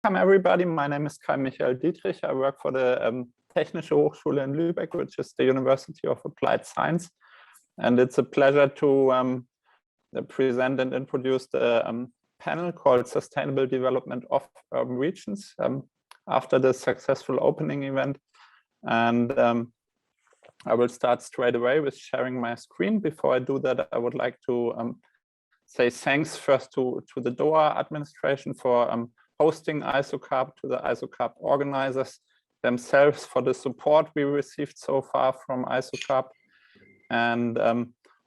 Welcome everybody. My name is Kai Michael Dietrich. I work for the Technische Hochschule in Lübeck, which is the University of Applied Science. And it's a pleasure to present and introduce the panel called Sustainable Development of Urban Regions after the successful opening event. And I will start straight away with sharing my screen. Before I do that, I would like to say thanks first to the DOA administration for hosting ISOCARP, to the ISOCARP organizers themselves for the support we received so far from ISOCARP, and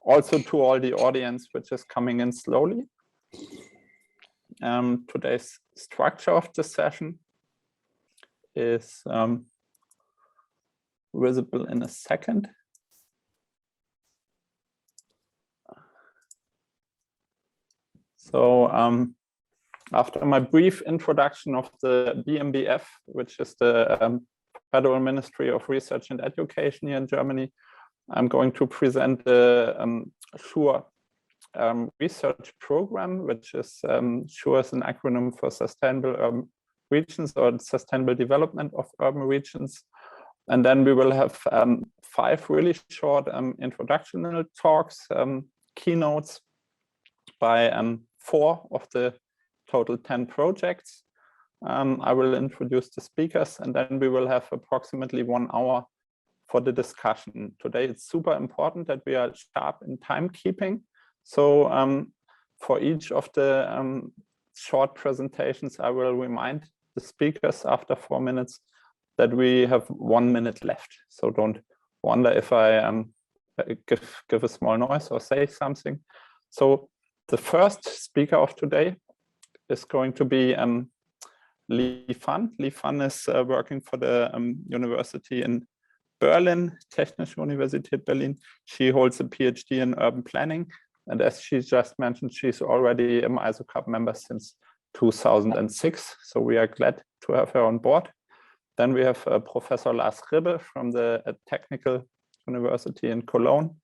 also to all the audience which is coming in slowly. Today's structure of the session is visible in a second. So after my brief introduction of the BMBF, which is the Federal Ministry of Research and Education here in Germany, I'm going to present the SURE research program, which is SURE is an acronym for Sustainable Urban Regions or Sustainable Development of Urban Regions. And then we will have 5 really short introductional talks, keynotes by 4 of the total 10 projects. I will introduce the speakers, and then we will have approximately 1 hour for the discussion. Today it's super important that we are sharp in timekeeping. So for each of the short presentations, I will remind the speakers after 4 minutes that we have 1 minute left. So don't wonder if I give a small noise or say something. So the first speaker of today is going to be Li Fan. Li Fan is working for the university in Berlin, Technische Universität Berlin. She holds a PhD in urban planning. And as she just mentioned, she's already an ISOCARP member since 2006. So we are glad to have her on board. Then we have Professor Lars Ribbe from the Technical University in Cologne,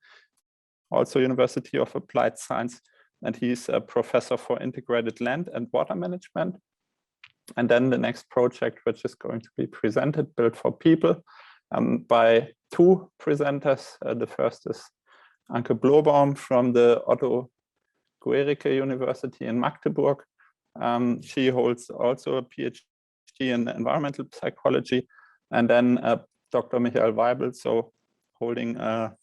also University of Applied Science. And he's a professor for integrated land and water management. And then the next project, which is going to be presented, Built for People, by 2 presenters. The first is Anke Blöbaum from the Otto Guericke University in Magdeburg. She holds also a PhD in environmental psychology. And then Dr. Michael Waibel, so holding a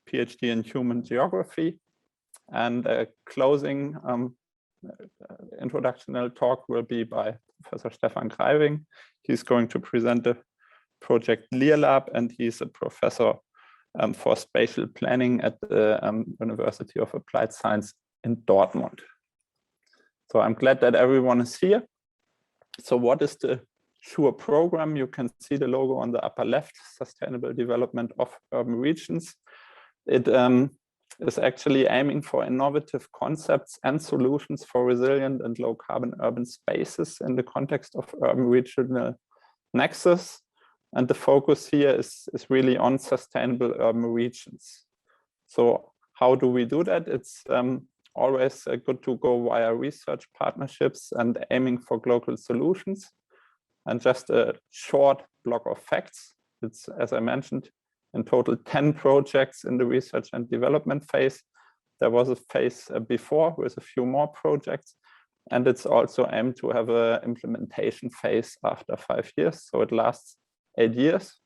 PhD in human geography. And a closing introductional talk will be by Professor Stefan Greiving. He's going to present the project LIRLAP, and he's a professor for spatial planning at the University of Applied Science in Dortmund. So I'm glad that everyone is here. So what is the SURE program? You can see the logo on the upper left, Sustainable Development of Urban Regions. It is actually aiming for innovative concepts and solutions for resilient and low carbon urban spaces in the context of urban regional nexus. And the focus here is really on sustainable urban regions. So how do we do that? It's always good to go via research partnerships and aiming for global solutions. And just a short block of facts. It's, as I mentioned, in total 10 projects in the research and development phase. There was a phase before with a few more projects, and it's also aimed to have an implementation phase after 5 years. So it lasts 8 years.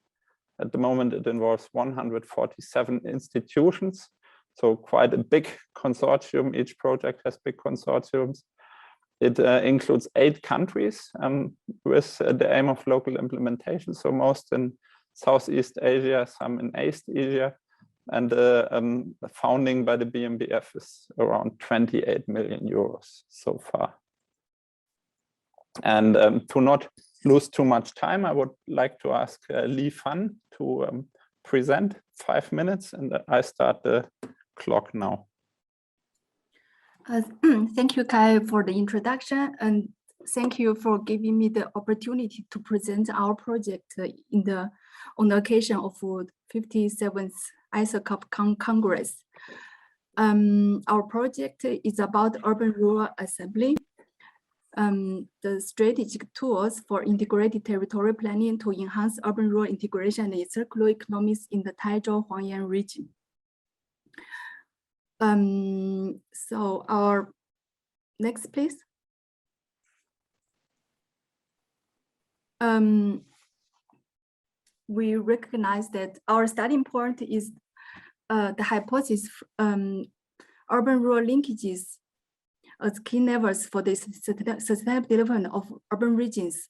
At the moment, it involves 147 institutions. So quite a big consortium. Each project has big consortiums. It includes 8 countries with the aim of local implementation. So most in Southeast Asia, some in East Asia, and the funding by the BMBF is around 28 million euros so far. And to not lose too much time, I would like to ask Li Fan to present 5 minutes, and I start the clock now. Thank you, Kai, for the introduction, and thank you for giving me the opportunity to present our project on the occasion of 57th ISOCARP Congress. Our project is about urban rural assembly. the strategic tools for integrated territorial planning to enhance urban-rural integration and circular economies in the Taizhou-Huangyan region. So our next, please. We recognize that our starting point is the hypothesis urban-rural linkages as key levers for the sustainable development of urban regions.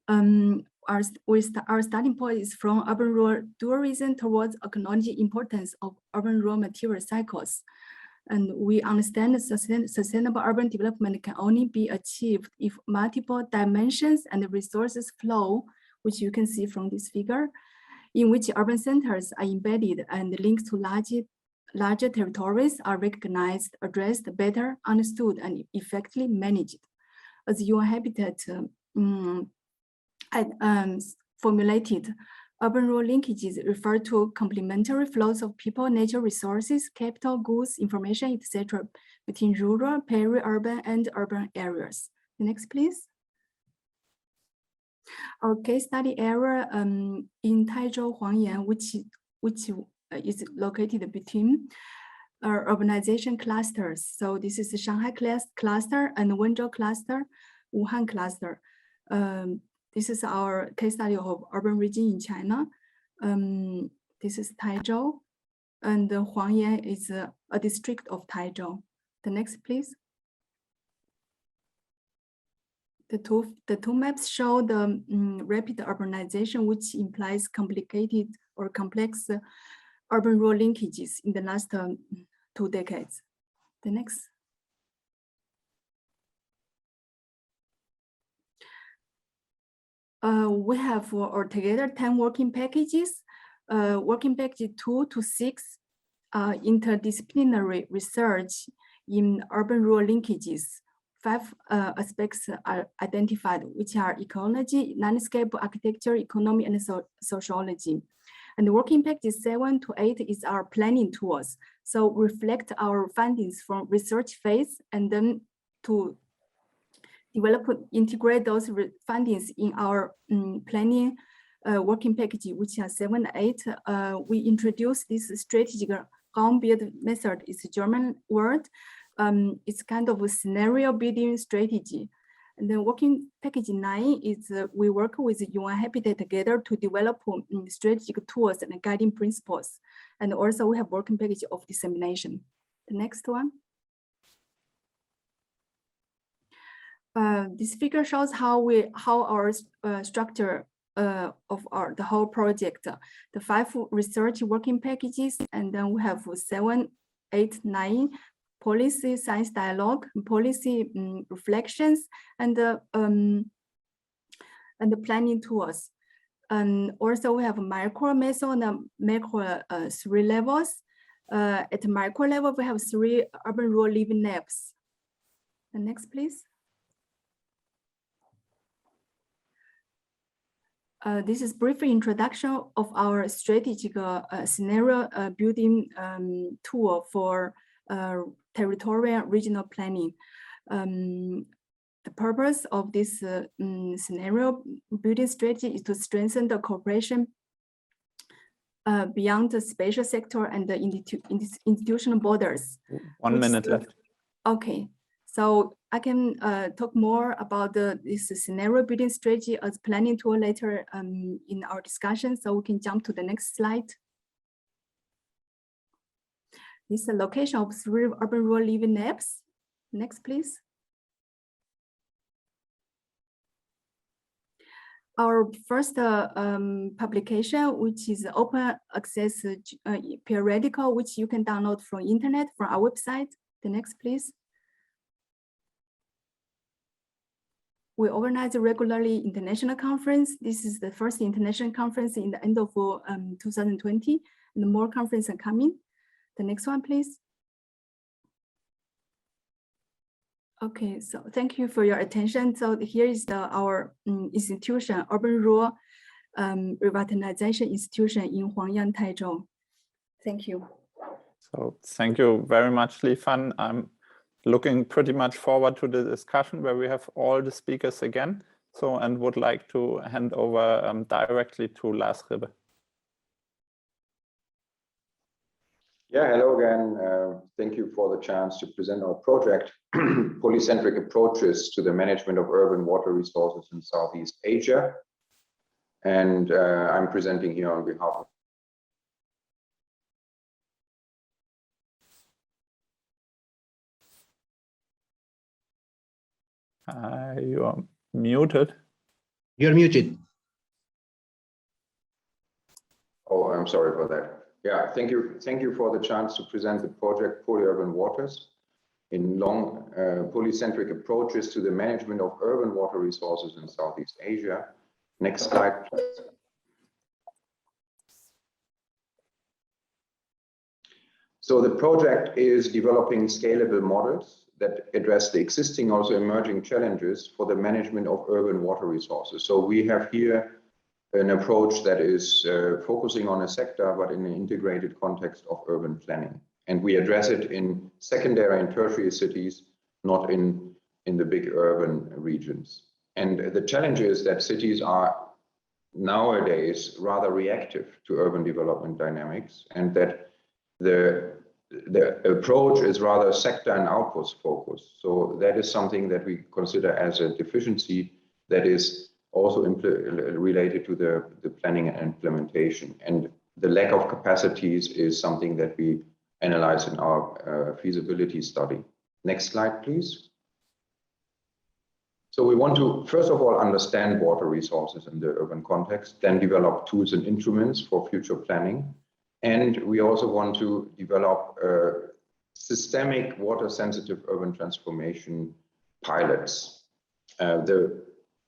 Our starting point is from urban-rural tourism towards acknowledging importance of urban-rural material cycles. And we understand that sustainable urban development can only be achieved if multiple dimensions and resources flow, which you can see from this figure, in which urban centers are embedded and linked to larger territories are recognized, addressed, better understood, and effectively managed. As UN Habitat formulated, urban-rural linkages refer to complementary flows of people, nature resources, capital, goods, information, etc. between rural, peri-urban, and urban areas. The next, please. Our case study area in Taizhou-Huangyan, which is located between urbanization clusters. So this is the Shanghai cluster and Wenzhou cluster, Wuhan cluster. This is our case study of urban region in China. This is Taizhou, and Huangyan is a district of Taizhou. The next, please. The two maps show the rapid urbanization, which implies complicated or complex urban-rural linkages in the last 2 decades. The next. We have altogether 10 working packages. Working package 2 to 6 interdisciplinary research in urban-rural linkages. 5 aspects are identified, which are ecology, landscape, architecture, economy, and sociology. And the working package 7 to 8 is our planning tools. So reflect our findings from research phase and then to integrate those findings in our planning working package, which are 7 and 8. We introduced this strategic ground-build method. It's a German word. It's kind of a scenario building strategy. And then working package 9 is we work with UN Habitat together to develop strategic tools and guiding principles. And also we have working package of dissemination. The next one. This figure shows how our structure of the whole project, the 5 research working packages, and then we have 7, 8, 9 policy science dialogue, policy reflections, and the planning tools. And also we have micro, meso, and macro 3 levels. At the micro level, we have 3 urban-rural living labs. The next, please. This is brief introduction of our strategic scenario building tool for territorial regional planning. The purpose of this scenario building strategy is to strengthen the cooperation beyond the spatial sector and the institutional borders. 1 minute left. Okay, so I can talk more about this scenario building strategy as planning tool later in our discussion. So we can jump to the next slide. This is the location of 3 urban-rural living labs. Next, please. Our first publication, which is open access periodical, which you can download from internet, from our website. The next, please. We organize regularly international conference. This is the first international conference in the end of 2020, and more conferences are coming. The next one, please. Okay, so thank you for your attention. So here is our institution, Urban-Rural Revitalization Institution in Huangyan, Taizhou. Thank you. So thank you very much, Li Fan. I'm looking pretty much forward to the discussion where we have all the speakers again. So, and would like to hand over directly to Lars Ribbe. Yeah, hello again. Thank you for the chance to present our project, Polycentric Approaches to the Management of Urban Water Resources in Southeast Asia. And I'm presenting here on behalf of... you are muted. You're muted. Oh, I'm sorry for that. Yeah, thank you. Thank you for the chance to present the project PolyUrbanWaters in long polycentric approaches to the management of urban water resources in Southeast Asia. Next slide, please. So the project is developing scalable models that address the existing, also emerging challenges for the management of urban water resources. So we have here an approach that is focusing on a sector, but in an integrated context of urban planning. And we address it in secondary and tertiary cities, not in the big urban regions. And the challenge is that cities are nowadays rather reactive to urban development dynamics, and that the approach is rather sector and outputs focused. So that is something that we consider as a deficiency that is also related to the planning and implementation. And the lack of capacities is something that we analyze in our feasibility study. Next slide, please. So we want to, first of all, understand water resources in the urban context, then develop tools and instruments for future planning. And we also want to develop systemic water-sensitive urban transformation pilots. The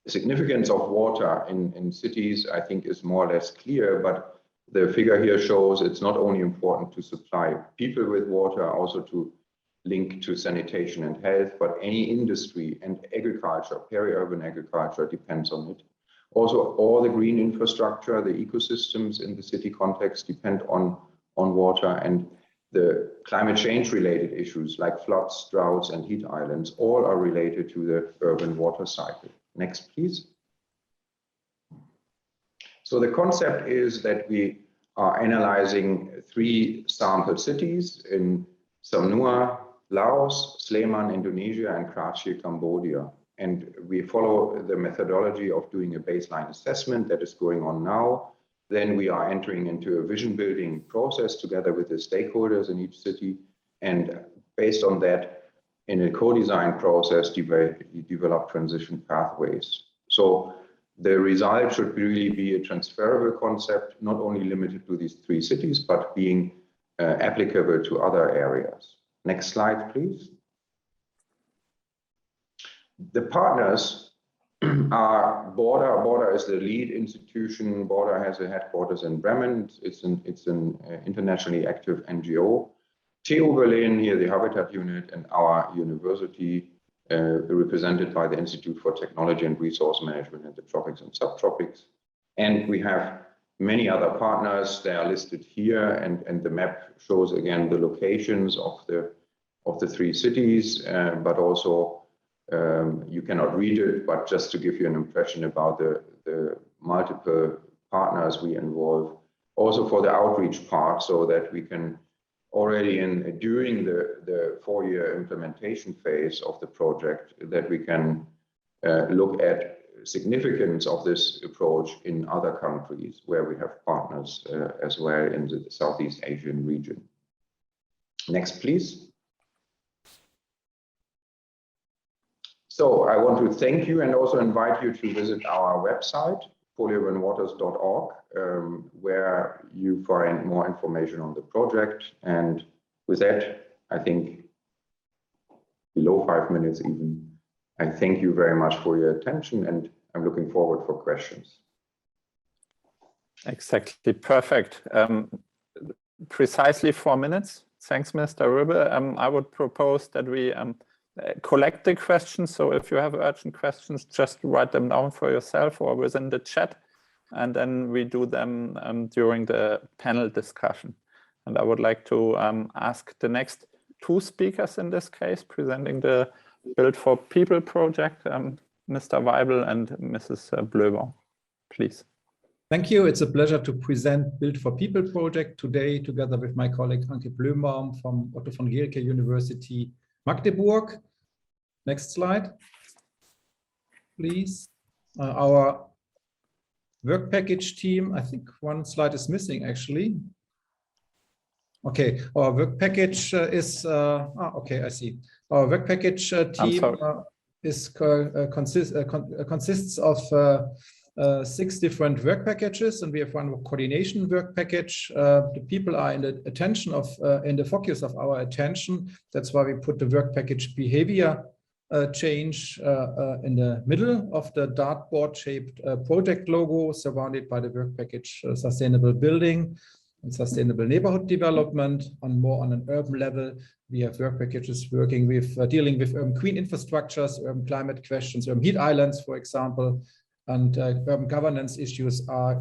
significance of water in cities, I think, is more or less clear, but the figure here shows it's not only important to supply people with water, also to link to sanitation and health, but any industry and agriculture, peri-urban agriculture, depends on it. Also, all the green infrastructure, the ecosystems in the city context depend on water, and the climate change related issues like floods, droughts, and heat islands, all are related to the urban water cycle. Next, please. So the concept is that we are analyzing 3 sample cities in Samnua, Laos, Sleman, Indonesia, and Krachi, Cambodia. And we follow the methodology of doing a baseline assessment that is going on now. Then we are entering into a vision building process together with the stakeholders in each city. And based on that, in a co-design process, develop transition pathways. So the result should really be a transferable concept, not only limited to these 3 cities, but being applicable to other areas. Next slide, please. The partners are Border. Border is the lead institution. Border has a headquarters in Bremen. It's an internationally active NGO. TU Berlin, here the Habitat Unit, and our university, represented by the Institute for Technology and Resource Management in the Tropics and Subtropics. And we have many other partners. They are listed here, and the map shows again the locations of the 3 cities, but also you cannot read it, but just to give you an impression about the multiple partners we involve, also for the outreach part, so that we can already during the 4-year implementation phase of the project, that we can look at significance of this approach in other countries where we have partners as well in the Southeast Asian region. Next, please. So I want to thank you and also invite you to visit our website, PolyUrbanWaters.org, where you find more information on the project. And with that, I think below 5 minutes even, I thank you very much for your attention, and I'm looking forward for questions. Exactly, perfect. Precisely 4 minutes. Thanks, Mr. Ribbe. I would propose that we collect the questions. So if you have urgent questions, just write them down for yourself or within the chat, and then we do them during the panel discussion. And I would like to ask the next two speakers in this case presenting the Build for People project, Mr. Waibel and Mrs. Blöbaum, please. Thank you. It's a pleasure to present Build for People project today together with my colleague Anke Blöbaum from Otto von Guericke University, Magdeburg. Next slide, please. Our work package team, I think one slide is missing actually. Okay, our work package is, okay, I see. Our work package team is consists of 6 different work packages, and we have one coordination work package. The people are in the attention of, in the focus of our attention. That's why we put the work package behavior change in the middle of the dartboard-shaped project logo, surrounded by the work package sustainable building and sustainable neighborhood development. More on an urban level, we have work packages working with dealing with urban green infrastructures, urban climate questions, urban heat islands, for example, and urban governance issues are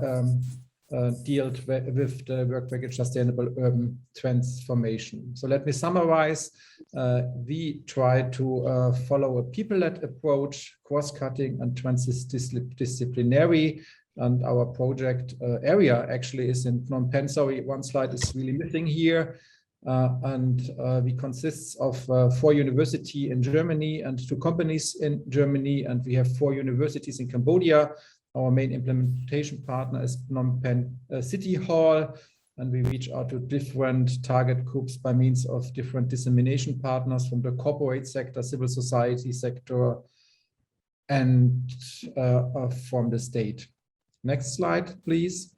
dealt with the work package sustainable urban transformation. So let me summarize. We try to follow a people-led approach, cross-cutting and transdisciplinary. And our project area actually is in Phnom Penh. Sorry, one slide is really missing here. We consist of 4 universities in Germany and 2 companies in Germany, and we have 4 universities in Cambodia. Our main implementation partner is Phnom Penh City Hall, and we reach out to different target groups by means of different dissemination partners from the corporate sector, civil society sector, and from the state. Next slide, please.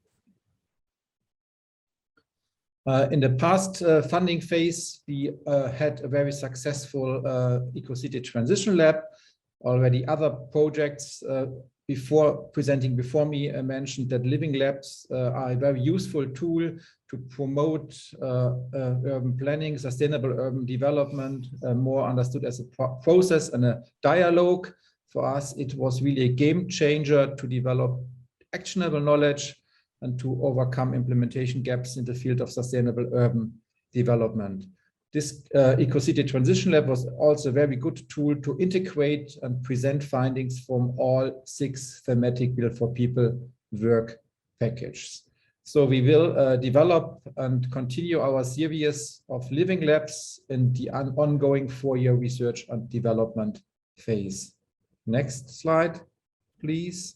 In the past funding phase, we had a very successful Eco-City Transition Lab. Already other projects before me mentioned that living labs are a very useful tool to promote urban planning, sustainable urban development, more understood as a process and a dialogue. For us, it was really a game changer to develop actionable knowledge and to overcome implementation gaps in the field of sustainable urban development. This Eco-City Transition Lab was also a very good tool to integrate and present findings from all 6 thematic Build for People work packages. So we will develop and continue our series of living labs in the ongoing 4-year research and development phase. Next slide, please.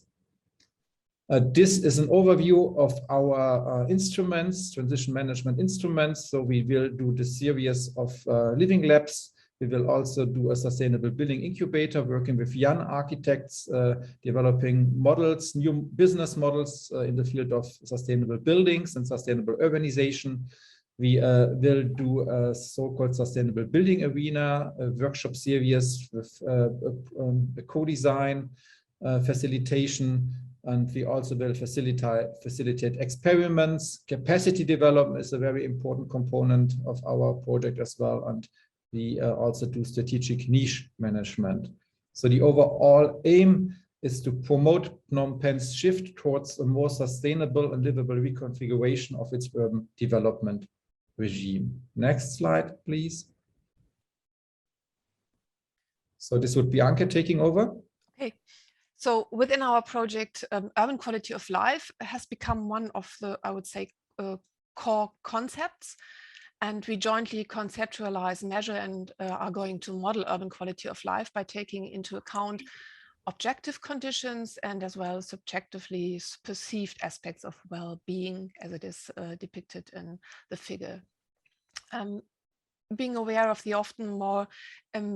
This is an overview of our instruments, transition management instruments. So we will do the series of living labs. We will also do a sustainable building incubator, working with young architects, developing models, new business models in the field of sustainable buildings and sustainable urbanization. We will do a so-called sustainable building arena, a workshop series with a co-design, facilitation, and we also will facilitate experiments. Capacity development is a very important component of our project as well, and we also do strategic niche management. So the overall aim is to promote Phnom Penh's shift towards a more sustainable and livable reconfiguration of its urban development regime. Next slide, please. So this would be Anke taking over. Okay. So within our project, urban quality of life has become one of the, I would say, core concepts. And we jointly conceptualize, measure, and are going to model urban quality of life by taking into account objective conditions and as well subjectively perceived aspects of well-being as it is depicted in the figure. Being aware of the often more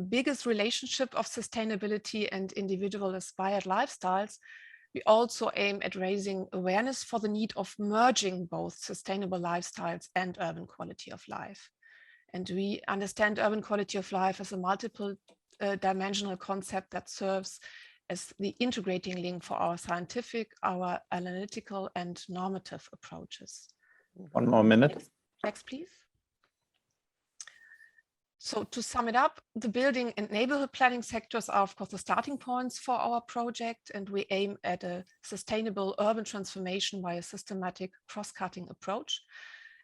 biggest relationship of sustainability and individual aspired lifestyles, we also aim at raising awareness for the need of merging both sustainable lifestyles and urban quality of life. And we understand urban quality of life as a multiple dimensional concept that serves as the integrating link for our scientific, our analytical and normative approaches. 1 more minute. Next, please. So to sum it up, the building and neighborhood planning sectors are, of course, the starting points for our project, and we aim at a sustainable urban transformation by a systematic cross-cutting approach.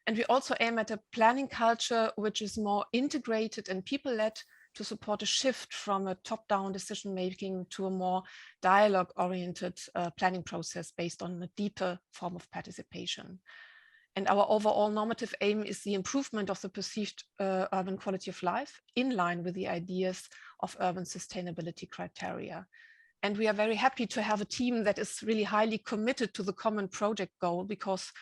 And we also aim at a planning culture which is more integrated and people-led to support a shift from a top-down decision-making to a more dialogue-oriented planning process based on a deeper form of participation. And our overall normative aim is the improvement of the perceived urban quality of life in line with the ideas of urban sustainability criteria. And we are very happy to have a team that is really highly committed to the common project goal, because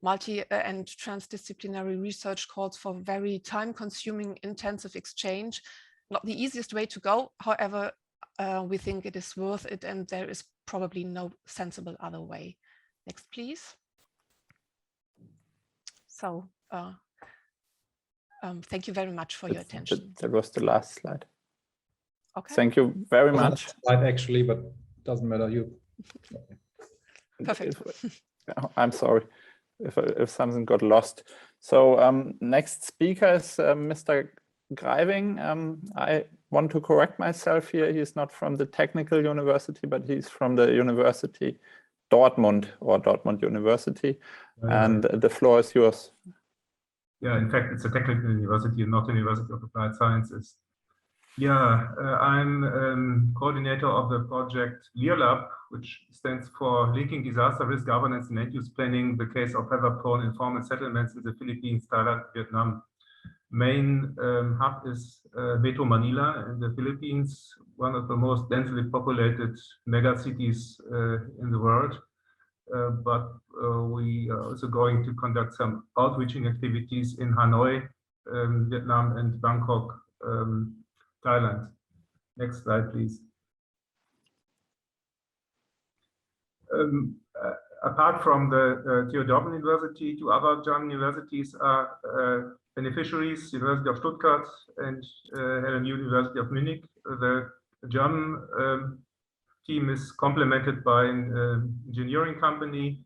multi and transdisciplinary research calls for very time-consuming, intensive exchange. Not the easiest way to go. However, we think it is worth it, and there is probably no sensible other way. Next, please. So thank you very much for your attention. That was the last slide. Okay. Thank you very much. Slide actually, but doesn't matter. You. Perfect. I'm sorry if something got lost. So next speaker is Mr. Greiving. I want to correct myself here. He's not from the technical university, but he's from the University Dortmund, or Dortmund University. And the floor is yours. Yeah, in fact, it's a technical university and not a University of Applied Sciences. Yeah, I'm coordinator of the project LIRLAP, which stands for Linking Disaster Risk Governance and Land Use Planning, the case of weather-prone informal settlements in the Philippines, Thailand, Vietnam. Main hub is Metro Manila in the Philippines, one of the most densely populated megacities in the world. But we are also going to conduct some outreaching activities in Hanoi, Vietnam, and Bangkok, Thailand. Next slide, please. Apart from the TU Dortmund University, two other German universities are beneficiaries: University of Stuttgart and University of Munich. The German team is complemented by an engineering company.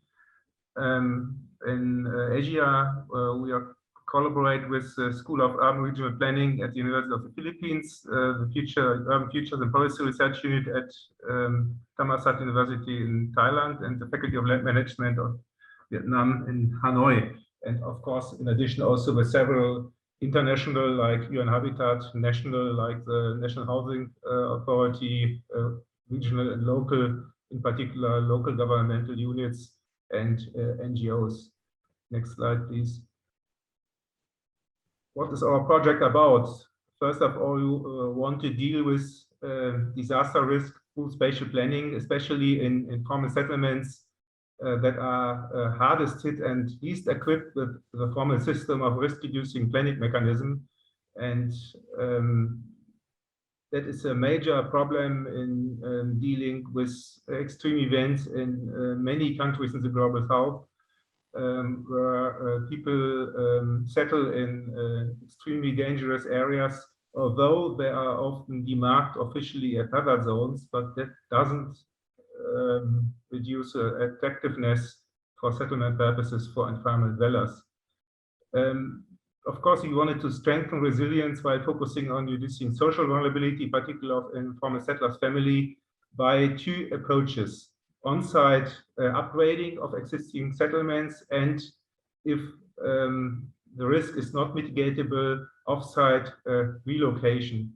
In Asia, we are collaborate with the School of Urban Regional Planning at the University of the Philippines, the Urban Futures and Policy Research Unit at Thammasat University in Thailand, and the Faculty of Land Management of Vietnam in Hanoi. And of course, in addition, also with several international, like UN Habitat, national, like the National Housing Authority, regional and local, in particular, local governmental units and NGOs. Next slide, please. What is our project about? First of all, we want to deal with disaster risk through spatial planning, especially in informal settlements that are hardest hit and least equipped with the formal system of risk-reducing planning mechanism. And that is a major problem in dealing with extreme events in many countries in the Global South, where people settle in extremely dangerous areas, although they are often demarked officially as hazard zones, but that doesn't reduce attractiveness for settlement purposes for informal dwellers. Of course, we wanted to strengthen resilience while focusing on reducing social vulnerability, particularly of informal settlers' family, by two approaches: on-site upgrading of existing settlements, and if the risk is not mitigatable, off-site relocation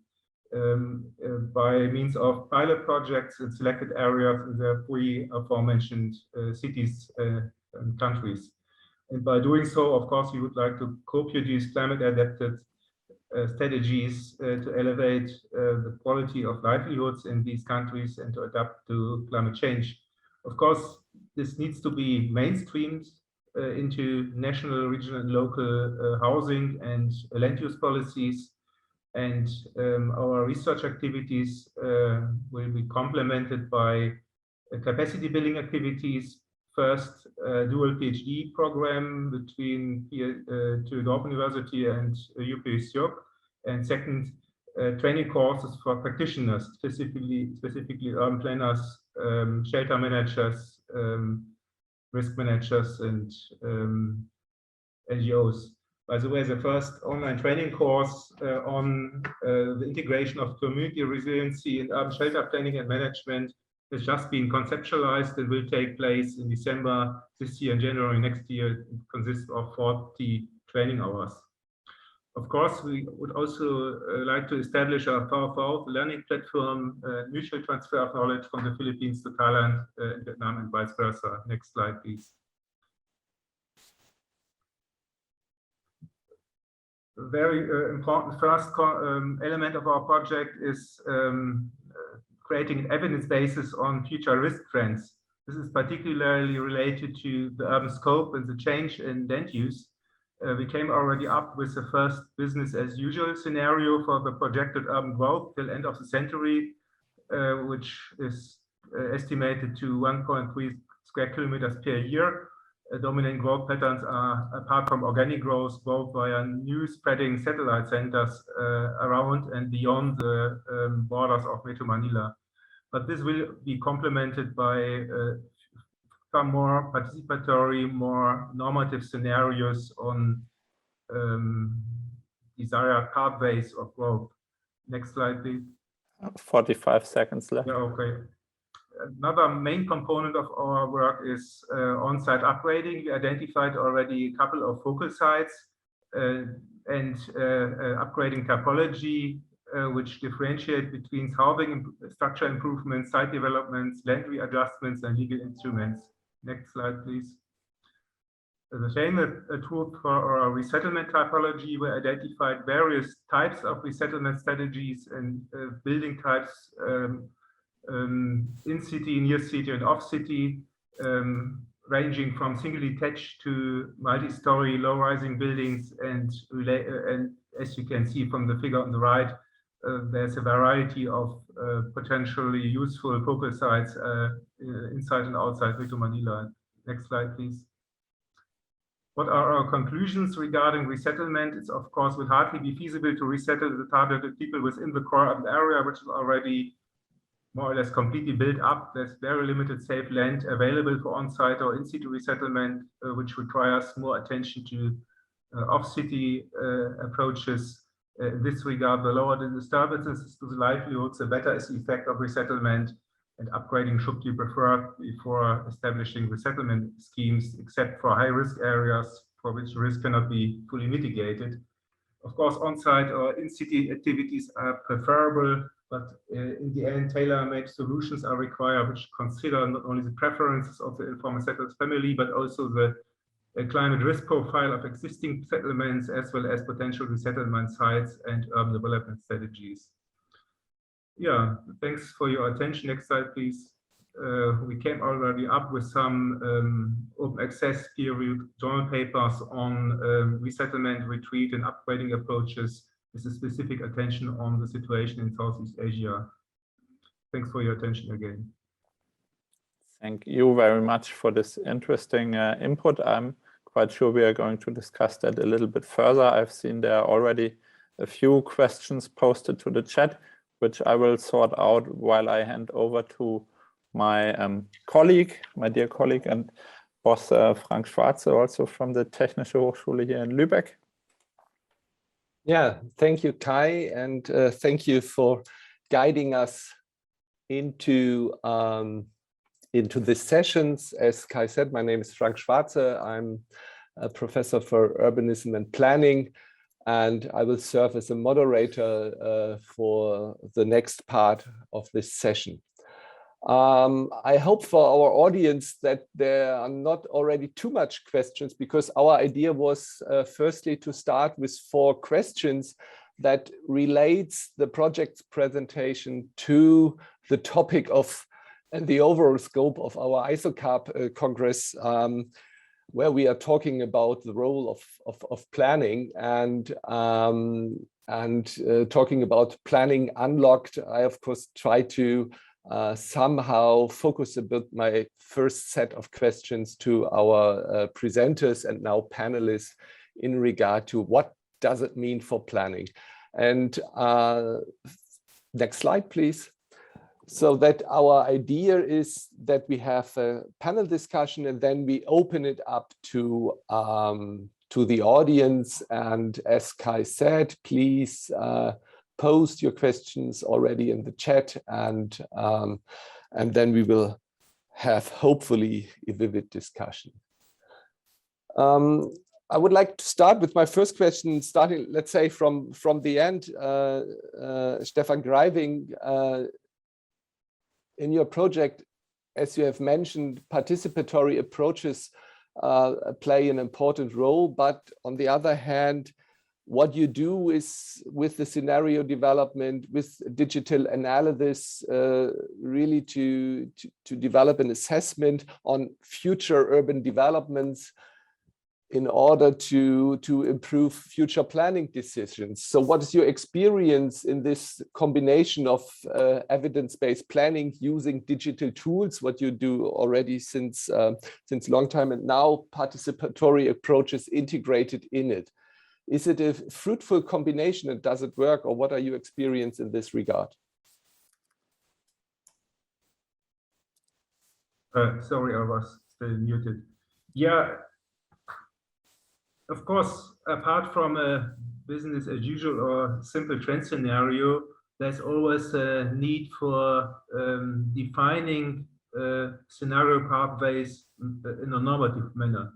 by means of pilot projects in selected areas in the three aforementioned cities and countries. And by doing so, of course, we would like to co-produce climate-adapted strategies to elevate the quality of livelihoods in these countries and to adapt to climate change. Of course, this needs to be mainstreamed into national, regional, and local housing and land use policies. And our research activities will be complemented by capacity building activities. First, dual PhD program between TU Dortmund University and UPSJOG, and second, training courses for practitioners, specifically urban planners, shelter managers, risk managers, and NGOs. By the way, the first online training course on the integration of community resiliency in urban shelter planning and management has just been conceptualized and will take place in December this year and January next year. It consists of 40 training hours. Of course, we would also like to establish a VV learning platform, mutual transfer of knowledge from the Philippines to Thailand, Vietnam, and vice versa. Next slide, please. A very important first element of our project is creating an evidence basis on future risk trends. This is particularly related to the urban scope and the change in land use. We came already up with the first business as usual scenario for the projected urban growth till end of the century, which is estimated to 1.3 square kilometers per year. Dominant growth patterns are, apart from organic growth, both via new spreading satellite centers around and beyond the borders of Metro Manila. But this will be complemented by some more participatory, more normative scenarios on desired pathways of growth. Next slide, please. 45 seconds left. Yeah, okay. Another main component of our work is on-site upgrading. We identified already a couple of focal sites and upgrading typology, which differentiate between housing structure improvements, site developments, land readjustments, and legal instruments. Next slide, please. The same tool for our resettlement typology, we identified various types of resettlement strategies and building types in city, near city, and off city, ranging from single detached to multi-story low-rising buildings. And as you can see from the figure on the right, there's a variety of potentially useful focal sites inside and outside Metro Manila. Next slide, please. What are our conclusions regarding resettlement? It's of course would hardly be feasible to resettle the targeted people within the core urban area, which is already more or less completely built up. There's very limited safe land available for on-site or in-situ resettlement, which requires more attention to off-city approaches. In this regard, the lower the disturbances to the livelihoods, the better is the effect of resettlement, and upgrading should be preferred before establishing resettlement schemes, except for high-risk areas for which risk cannot be fully mitigated. Of course, on-site or in-city activities are preferable, but in the end, tailor-made solutions are required, which consider not only the preferences of the informal settlers family, but also the climate risk profile of existing settlements, as well as potential resettlement sites and urban development strategies. Yeah, thanks for your attention. Next slide, please. We came already up with some open access peer-reviewed journal papers on resettlement, retreat, and upgrading approaches, with a specific attention on the situation in Southeast Asia. Thanks for your attention again. Thank you very much for this interesting input. I'm quite sure we are going to discuss that a little bit further. I've seen there are already a few questions posted to the chat, which I will sort out while I hand over to my colleague, my dear colleague and boss, Frank Schwartze, also from the Technische Hochschule here in Lübeck. Yeah, thank you, Kai, and thank you for guiding us into these sessions. As Kai said, my name is Frank Schwartze. I'm a professor for urbanism and planning, and I will serve as a moderator for the next part of this session. I hope for our audience that there are not already too much questions, because our idea was firstly to start with 4 questions that relates the project's presentation to the topic of and the overall scope of our ISOCARP Congress, where we are talking about the role of planning and talking about planning unlocked. I of course try to somehow focus a bit my first set of questions to our presenters and now panelists in regard to what does it mean for planning. And next slide, please. So that our idea is that we have a panel discussion and then we open it up to the audience. And as Kai said, please posed your questions already in the chat, and then we will have hopefully a vivid discussion. I would like to start with my first question, starting, let's say, from the end. Stefan Greiving, in your project, as you have mentioned, participatory approaches play an important role, but on the other hand, what you do is with the scenario development, with digital analysis, really to develop an assessment on future urban developments in order to improve future planning decisions. So what is your experience in this combination of evidence-based planning using digital tools, what you do already since long time, and now participatory approaches integrated in it? Is it a fruitful combination and does it work, or what are your experience in this regard? Sorry, I was still muted. Yeah. Of course, apart from a business as usual or simple trend scenario, there's always a need for defining scenario pathways in a normative manner,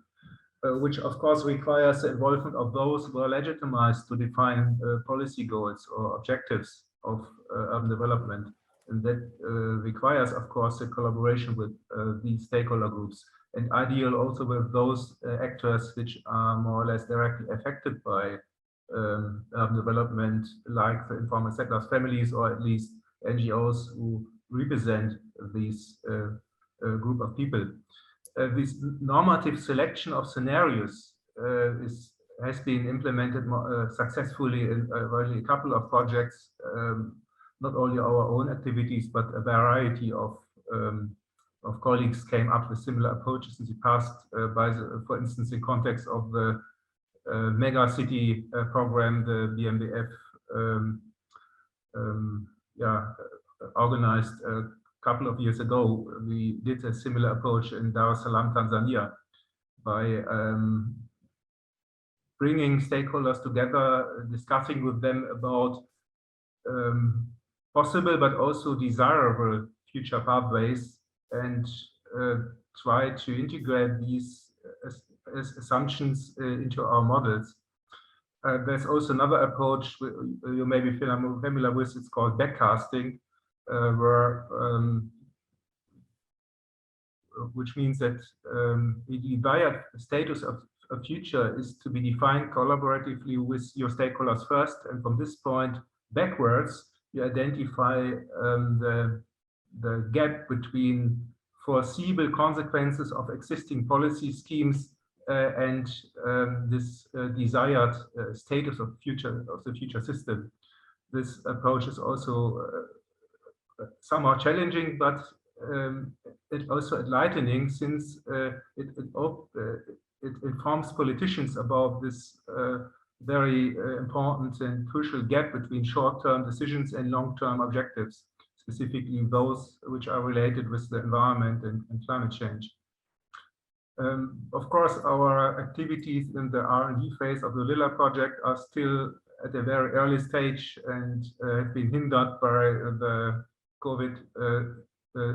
which of course requires the involvement of those who are legitimized to define policy goals or objectives of urban development. And that requires, of course, a collaboration with these stakeholder groups, and ideal also with those actors which are more or less directly affected by urban development, like the informal sectors, families, or at least NGOs who represent these group of people. This normative selection of scenarios has been implemented successfully in a couple of projects, not only our own activities, but a variety of colleagues came up with similar approaches in the past, for instance, in context of the mega city program, the BMBF, organized a couple of years ago. We did a similar approach in Dar es Salaam, Tanzania, by bringing stakeholders together, discussing with them about possible but also desirable future pathways, and try to integrate these assumptions into our models. There's also another approach you may be familiar with. It's called backcasting, which means that the desired status of a future is to be defined collaboratively with your stakeholders first, and from this point backwards, you identify the gap between foreseeable consequences of existing policy schemes and this desired status of the future system. This approach is also somewhat challenging, but it also enlightening, since it informs politicians about this very important and crucial gap between short-term decisions and long-term objectives, specifically those which are related with the environment and climate change. Of course, our activities in the R&D phase of the LIRLAP project are still at a very early stage and have been hindered by the COVID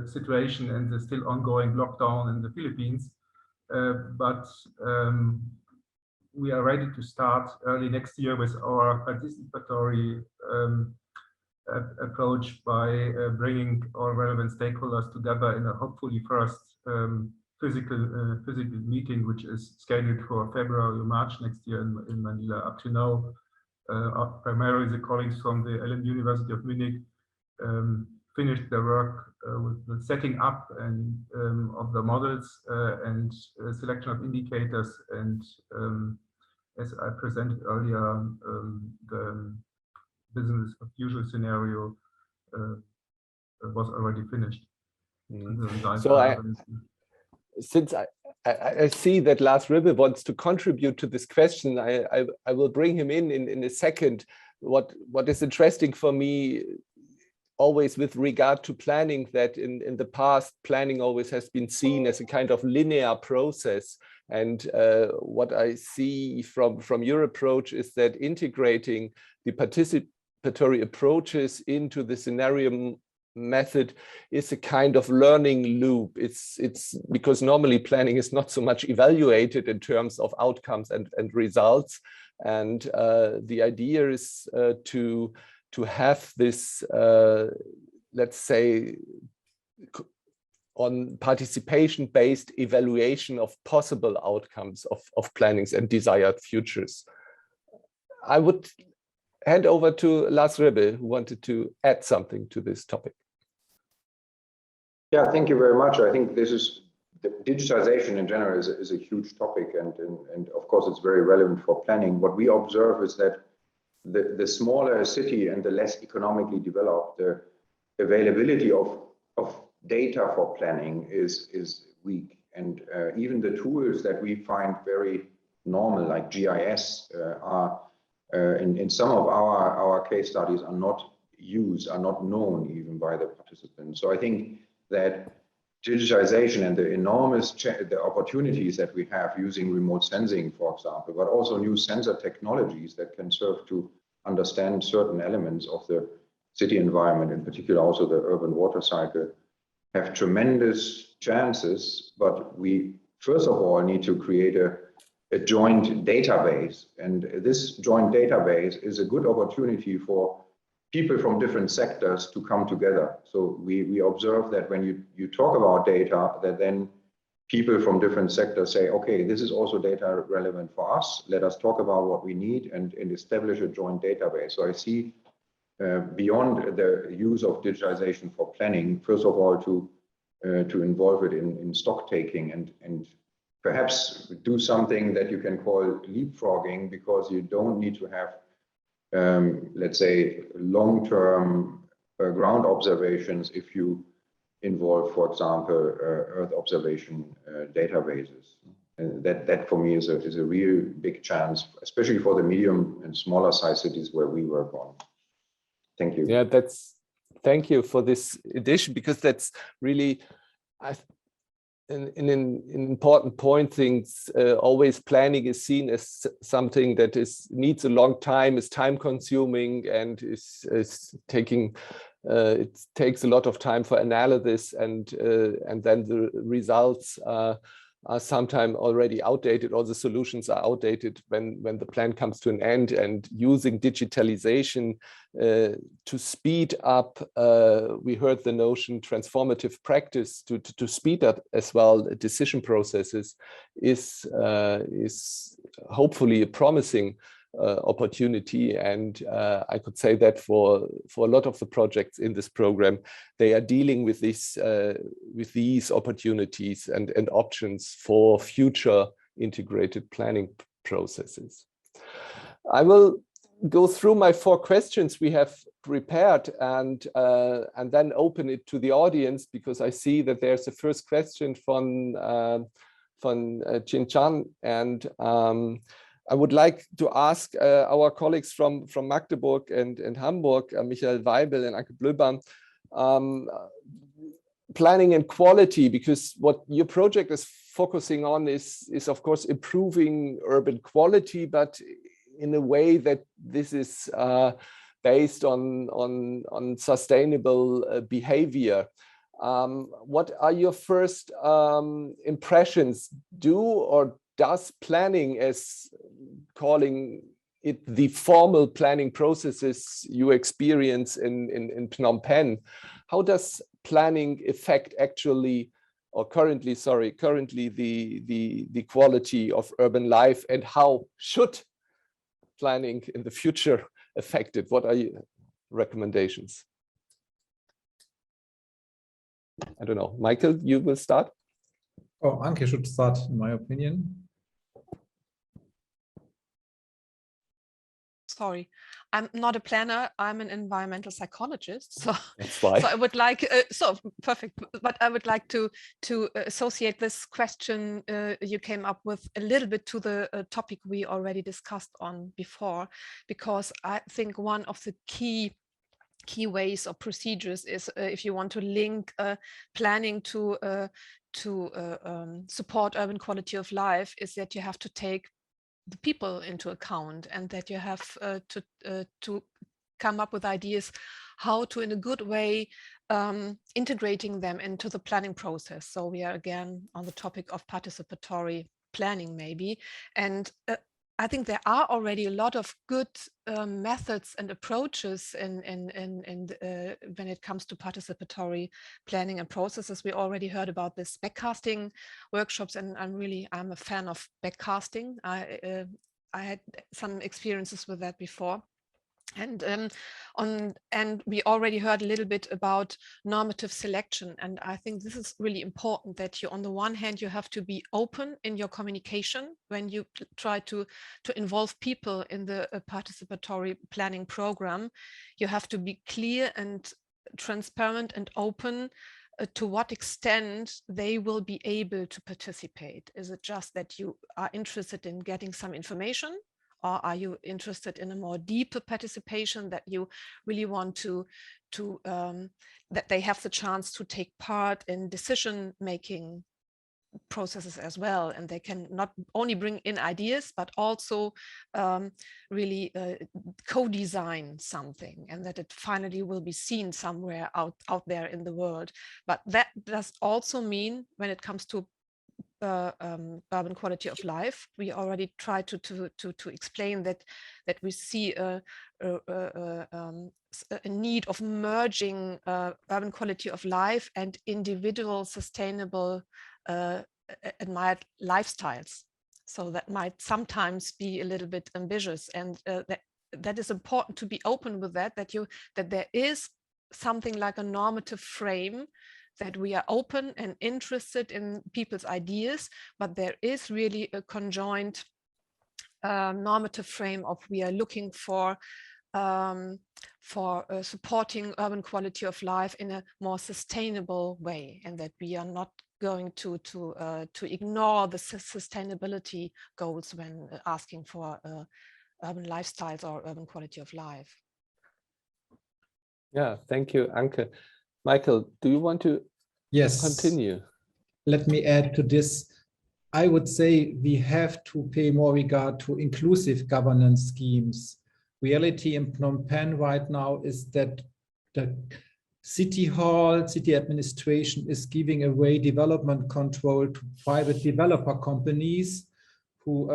situation and the still ongoing lockdown in the Philippines. But we are ready to start early next year with our participatory approach by bringing all relevant stakeholders together in a hopefully first physical meeting, which is scheduled for February or March next year in Manila. Up to now, primarily the colleagues from the LMU University of Munich finished their work with the setting up and of the models and selection of indicators, and as I presented earlier, the business as usual scenario was already finished. So since I see that Lars Ribbe wants to contribute to this question, I will bring him in a second. What is interesting for me, always with regard to planning, that in the past, planning always has been seen as a kind of linear process. And what I see from your approach is that integrating the participatory participatory approaches into the scenario method is a kind of learning loop. It's because normally planning is not so much evaluated in terms of outcomes and results. And the idea is to have this, let's say, on participation-based evaluation of possible outcomes of plannings and desired futures. I would hand over to Lars Ribbe, who wanted to add something to this topic. Yeah, thank you very much. I think this is the digitization in general is a huge topic, and of course it's very relevant for planning. What we observe is that the smaller a city and the less economically developed, the availability of data for planning is weak, and even the tools that we find very normal, like GIS, are in some of our case studies are not used, are not known even by the participants. So I think that digitization and the enormous the opportunities that we have using remote sensing, for example, but also new sensor technologies that can serve to understand certain elements of the city environment, in particular also the urban water cycle, have tremendous chances. But we first of all need to create a joint database, and this joint database is a good opportunity for people from different sectors to come together. So we observe that when you talk about data, that then people from different sectors say, okay, this is also data relevant for us. Let us talk about what we need and establish a joint database. So I see beyond the use of digitalization for planning, first of all, to involve it in stock taking and perhaps do something that you can call leapfrogging, because you don't need to have let's say, long-term ground observations if you involve, for example, Earth observation databases. And that for me is a real big chance, especially for the medium and smaller size cities where we work on. Thank you. Yeah, thank you for this addition, because that's really an important point. Things always planning is seen as something that needs a long time, is time consuming, and is taking it takes a lot of time for analysis, and then the results are sometimes already outdated, or the solutions are outdated when the plan comes to an end. And using digitalization to speed up, we heard the notion transformative practice to speed up as well decision processes is hopefully a promising opportunity. And I could say that for a lot of the projects in this program, they are dealing with these opportunities and options for future integrated planning processes. I will go through my 4 questions we have prepared and then open it to the audience, because I see that there's a first question from Chin Chan, and I would like to ask our colleagues from Magdeburg and Hamburg, Michael Waibel and Anke Blöbaum, planning and quality, because what your project is focusing on is of course improving urban quality, but in a way that this is based on sustainable behavior. What are your first impressions? Does planning, as calling it the formal planning processes you experience in Phnom Penh, how does planning affect actually, or currently the quality of urban life, and how should planning in the future affect it? What are your recommendations? I don't know. Michael, you will start. Oh, Anke should start, in my opinion. Sorry, I'm not a planner. I'm an environmental psychologist. So that's why. So I would like so perfect. But I would like to associate this question you came up with a little bit to the topic we already discussed on before, because I think one of the key ways or procedures is if you want to link planning to support urban quality of life, is that you have to take the people into account, and that you have to come up with ideas how to, in a good way, integrating them into the planning process. So we are again on the topic of participatory planning maybe. And I think there are already a lot of good methods and approaches when it comes to participatory planning and processes. We already heard about this backcasting workshops, and I'm a fan of backcasting. I had some experiences with that before. And we already heard a little bit about normative selection, and I think this is really important, that you, on the one hand, you have to be open in your communication when you try to involve people in the participatory planning program. You have to be clear and transparent and open to what extent they will be able to participate. Is it just that you are interested in getting some information? Or are you interested in a more deeper participation, that you really want that they have the chance to take part in decision-making processes as well, and they can not only bring in ideas, but also really co-design something, and that it finally will be seen somewhere out there in the world. But that does also mean, when it comes to urban quality of life, we already tried to explain that we see a need of merging urban quality of life and individual sustainable admired lifestyles. So that might sometimes be a little bit ambitious, and that is important to be open with that there is something like a normative frame, that we are open and interested in people's ideas, but there is really a conjoint normative frame of we are looking for supporting urban quality of life in a more sustainable way, and that we are not going to ignore the sustainability goals when asking for urban lifestyles or urban quality of life. Yeah, thank you, Anke. Michael, do you want to continue? Let me add to this. I would say we have to pay more regard to inclusive governance schemes. Reality in Phnom Penh right now is that the city hall, city administration is giving away development control to private developer companies who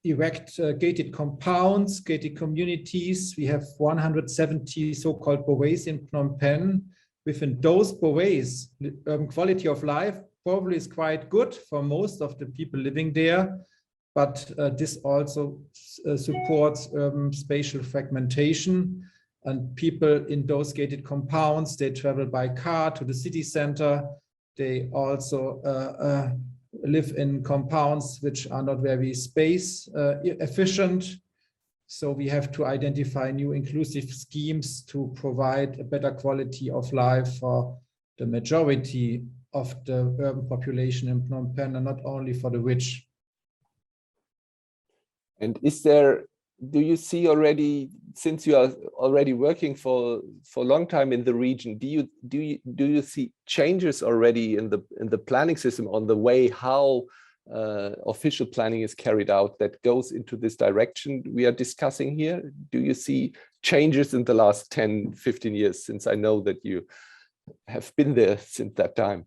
erect gated compounds, gated communities. We have 170 so-called bouwees in Phnom Penh. Within those bouwees, quality of life probably is quite good for most of the people living there, but this also supports spatial fragmentation, and people in those gated compounds, they travel by car to the city center. They also live in compounds which are not very space efficient. So we have to identify new inclusive schemes to provide a better quality of life for the majority of the urban population in Phnom Penh, and not only for the rich. And do you see already, since you are already working for a long time in the region, do you see changes already in the planning system, on the way how official planning is carried out, that goes into this direction we are discussing here? Do you see changes in the last 10, 15 years, since I know that you have been there since that time?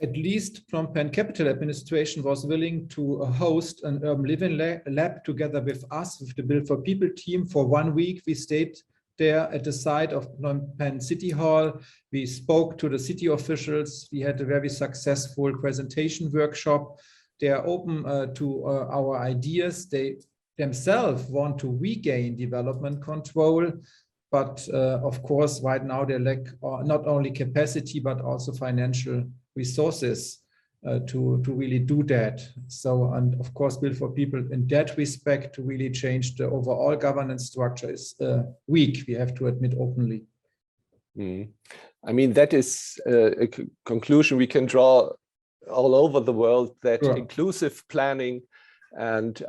At least Phnom Penh Capital Administration was willing to host an urban living lab together with us, with the Build for People team, for 1 week. We stayed there at the site of Phnom Penh City Hall. We spoke to the city officials. We had a very successful presentation workshop. They are open to our ideas. They themselves want to regain development control. But of course, right now they lack not only capacity, but also financial resources to really do that. So, and of course, Build for People in that respect to really change the overall governance structure is weak, we have to admit openly. I mean, that is a conclusion we can draw all over the world, that Sure. Inclusive planning and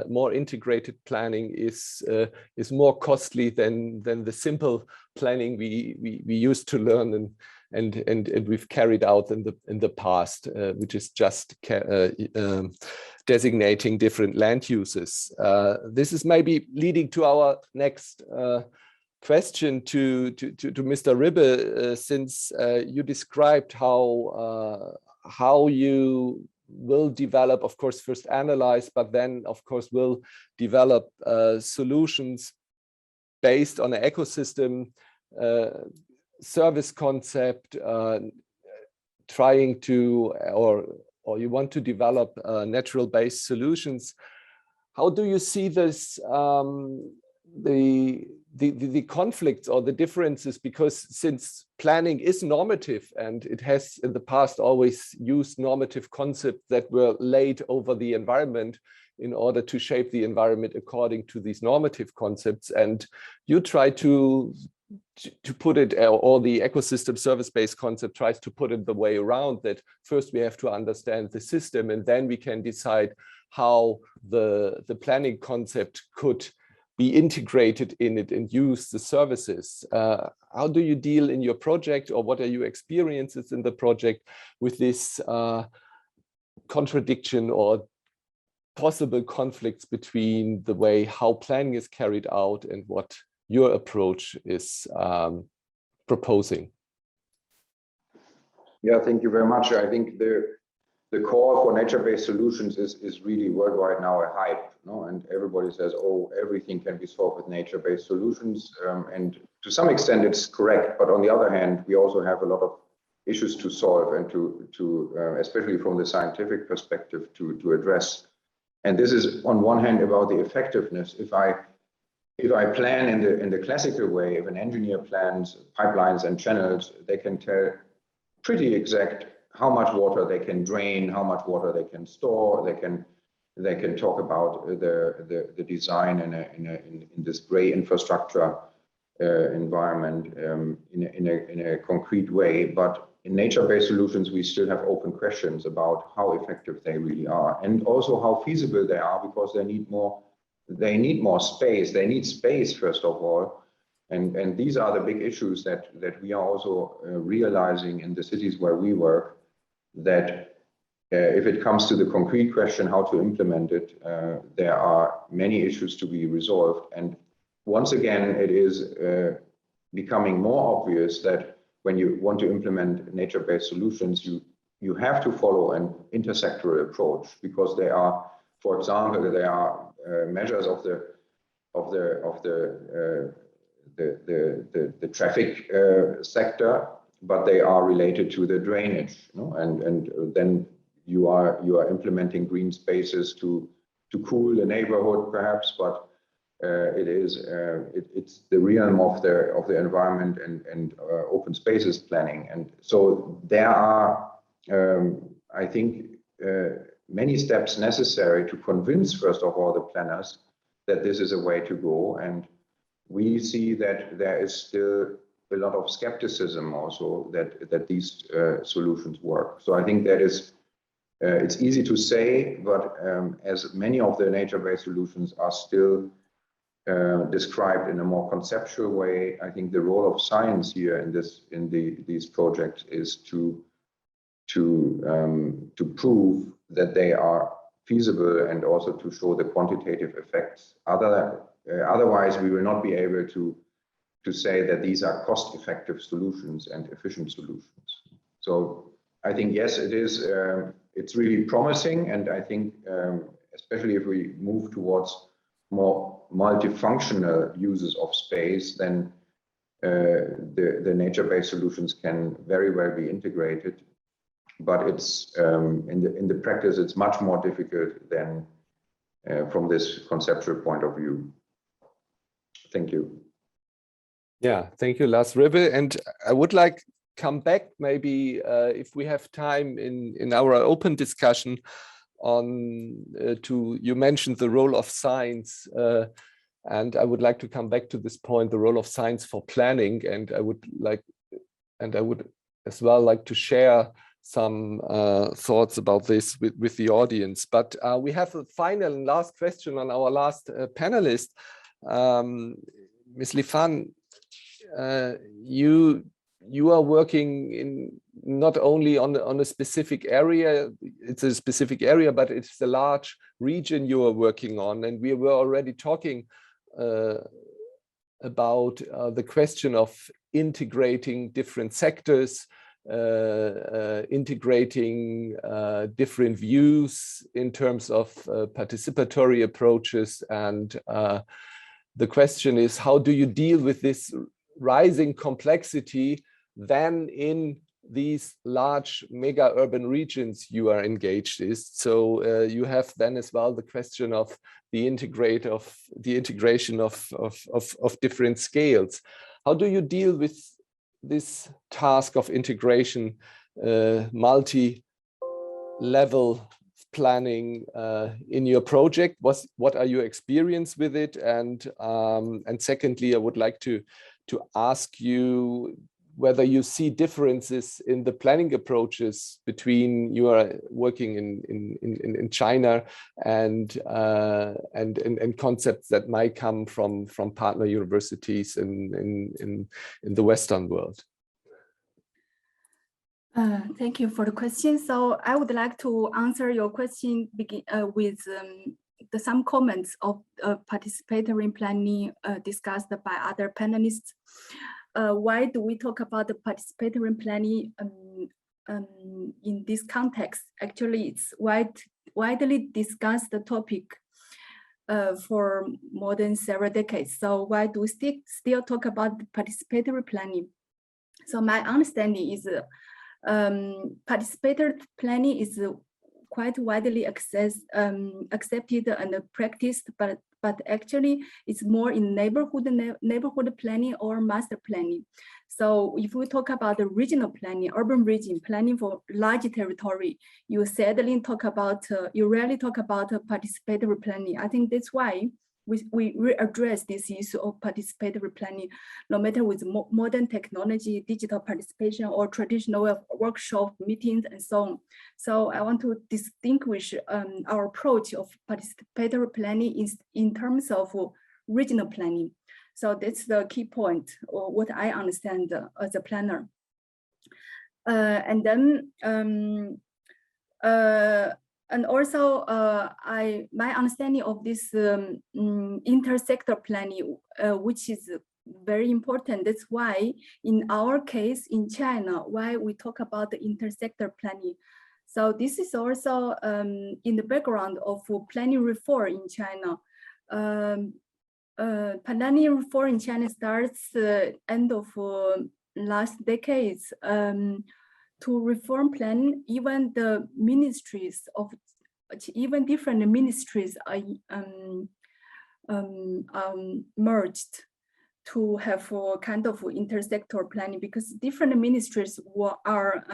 more integrated planning is more costly than the simple planning we used to learn and we've carried out in the past, which is just designating different land uses. This is maybe leading to our next question to Mr. Ribbe, since you described how you will develop, of course, first analyze, but then, of course, will develop solutions based on an ecosystem service concept, trying to, or you want to develop natural-based solutions. How do you see this, the conflicts or the differences? Because since planning is normative and it has in the past always used normative concepts that were laid over the environment in order to shape the environment according to these normative concepts, and you try to put it, or the ecosystem service-based concept tries to put it the way around, that first we have to understand the system and then we can decide how the planning concept could be integrated in it and use the services. How do you deal in your project, or what are your experiences in the project with this contradiction or possible conflicts between the way how planning is carried out and what your approach is proposing? Yeah, thank you very much. I think the call for nature-based solutions is really worldwide now a hype, no? And everybody says, oh, everything can be solved with nature-based solutions. And to some extent it's correct, but on the other hand, we also have a lot of issues to solve and to especially from the scientific perspective, to address. And this is on one hand about the effectiveness. If I plan in the classical way, if an engineer plans pipelines and channels, they can tell pretty exact how much water they can drain, how much water they can store. They can talk about the design in this gray infrastructure environment in a concrete way. But in nature-based solutions, we still have open questions about how effective they really are, and also how feasible they are, because they need more space. They need space, first of all. And these are the big issues that we are also realizing in the cities where we work, that if it comes to the concrete question, how to implement it, there are many issues to be resolved. And once again, it is becoming more obvious that when you want to implement nature-based solutions, you have to follow an intersectoral approach, because they are, for example, there are measures of the traffic sector, but they are related to the drainage, you know? And then you are implementing green spaces to cool the neighborhood, perhaps, but it's the realm of the environment and open spaces planning. And so there are, I think, many steps necessary to convince, first of all, the planners that this is a way to go. And we see that there is still a lot of skepticism also that these solutions work. So I think that is, it's easy to say, but as many of the nature-based solutions are still described in a more conceptual way, I think the role of science here in these projects is to prove that they are feasible and also to show the quantitative effects. Otherwise, we will not be able to say that these are cost-effective solutions and efficient solutions. So I think, yes, it is. It's really promising, and I think, especially if we move towards more multifunctional uses of space, then the nature-based solutions can very well be integrated. But it's in the practice, it's much more difficult than from this conceptual point of view. Thank you. Yeah, thank you, Lars Ribbe. And I would like come back maybe if we have time in our open discussion on you mentioned the role of science, and I would like to come back to this point, the role of science for planning, and I would as well like to share some thoughts about this with the audience. But we have a final and last question on our last panelist. Ms. Lifan, you you are working in not only on a specific area, it's a specific area, but it's a large region you are working on. And we were already talking about the question of integrating different sectors, integrating different views in terms of participatory approaches. And the question is, how do you deal with this rising complexity then in these large mega urban regions you are engaged in? So you have then as well the question of the integration of different scales. How do you deal with this task of integration, multi-level planning in your project? What are your experience with it? And secondly, I would like to ask you whether you see differences in the planning approaches between you are working in China and concepts that might come from partner universities in the Western world. Thank you for the question. So I would like to answer your question with some comments of participatory planning discussed by other panelists. Why do we talk about the participatory planning in this context? Actually, it's widely discussed the topic for more than several decades. So why do we still talk about participatory planning? So my understanding is participatory planning is quite widely accepted and practiced, but actually it's more in neighborhood planning or master planning. So if we talk about the regional planning, urban region planning for large territory, you rarely talk about participatory planning. I think that's why we address this issue of participatory planning, no matter with modern technology, digital participation, or traditional workshop meetings and so on. So I want to distinguish our approach of participatory planning in terms of regional planning. So that's the key point, or what I understand as a planner. And then, and also, my understanding of this intersector planning, which is very important. That's why, in our case in China, why we talk about the intersector planning. So this is also in the background of planning reform in China. Planning reform in China starts end of last decades. To reform plan, even the ministries of, even different ministries are merged to have a kind of intersector planning, because different ministries are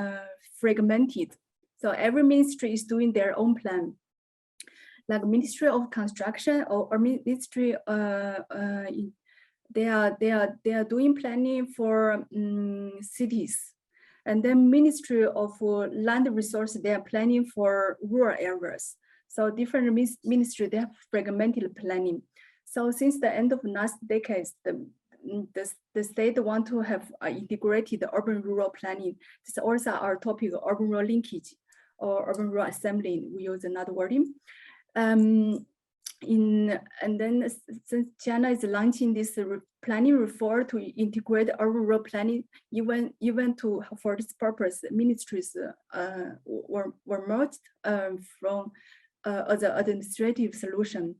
fragmented. So every ministry is doing their own plan. Like Ministry of Construction or Ministry, they are doing planning for cities. And then Ministry of Land Resources, they are planning for rural areas. So different ministries, they have fragmented planning. So since the end of last decades, the state want to have integrated urban-rural planning. This is also our topic, urban-rural linkage or urban-rural assembly. We use another wording. And then since China is launching this planning reform to integrate urban-rural planning, even for this purpose, ministries were merged from as an administrative solution.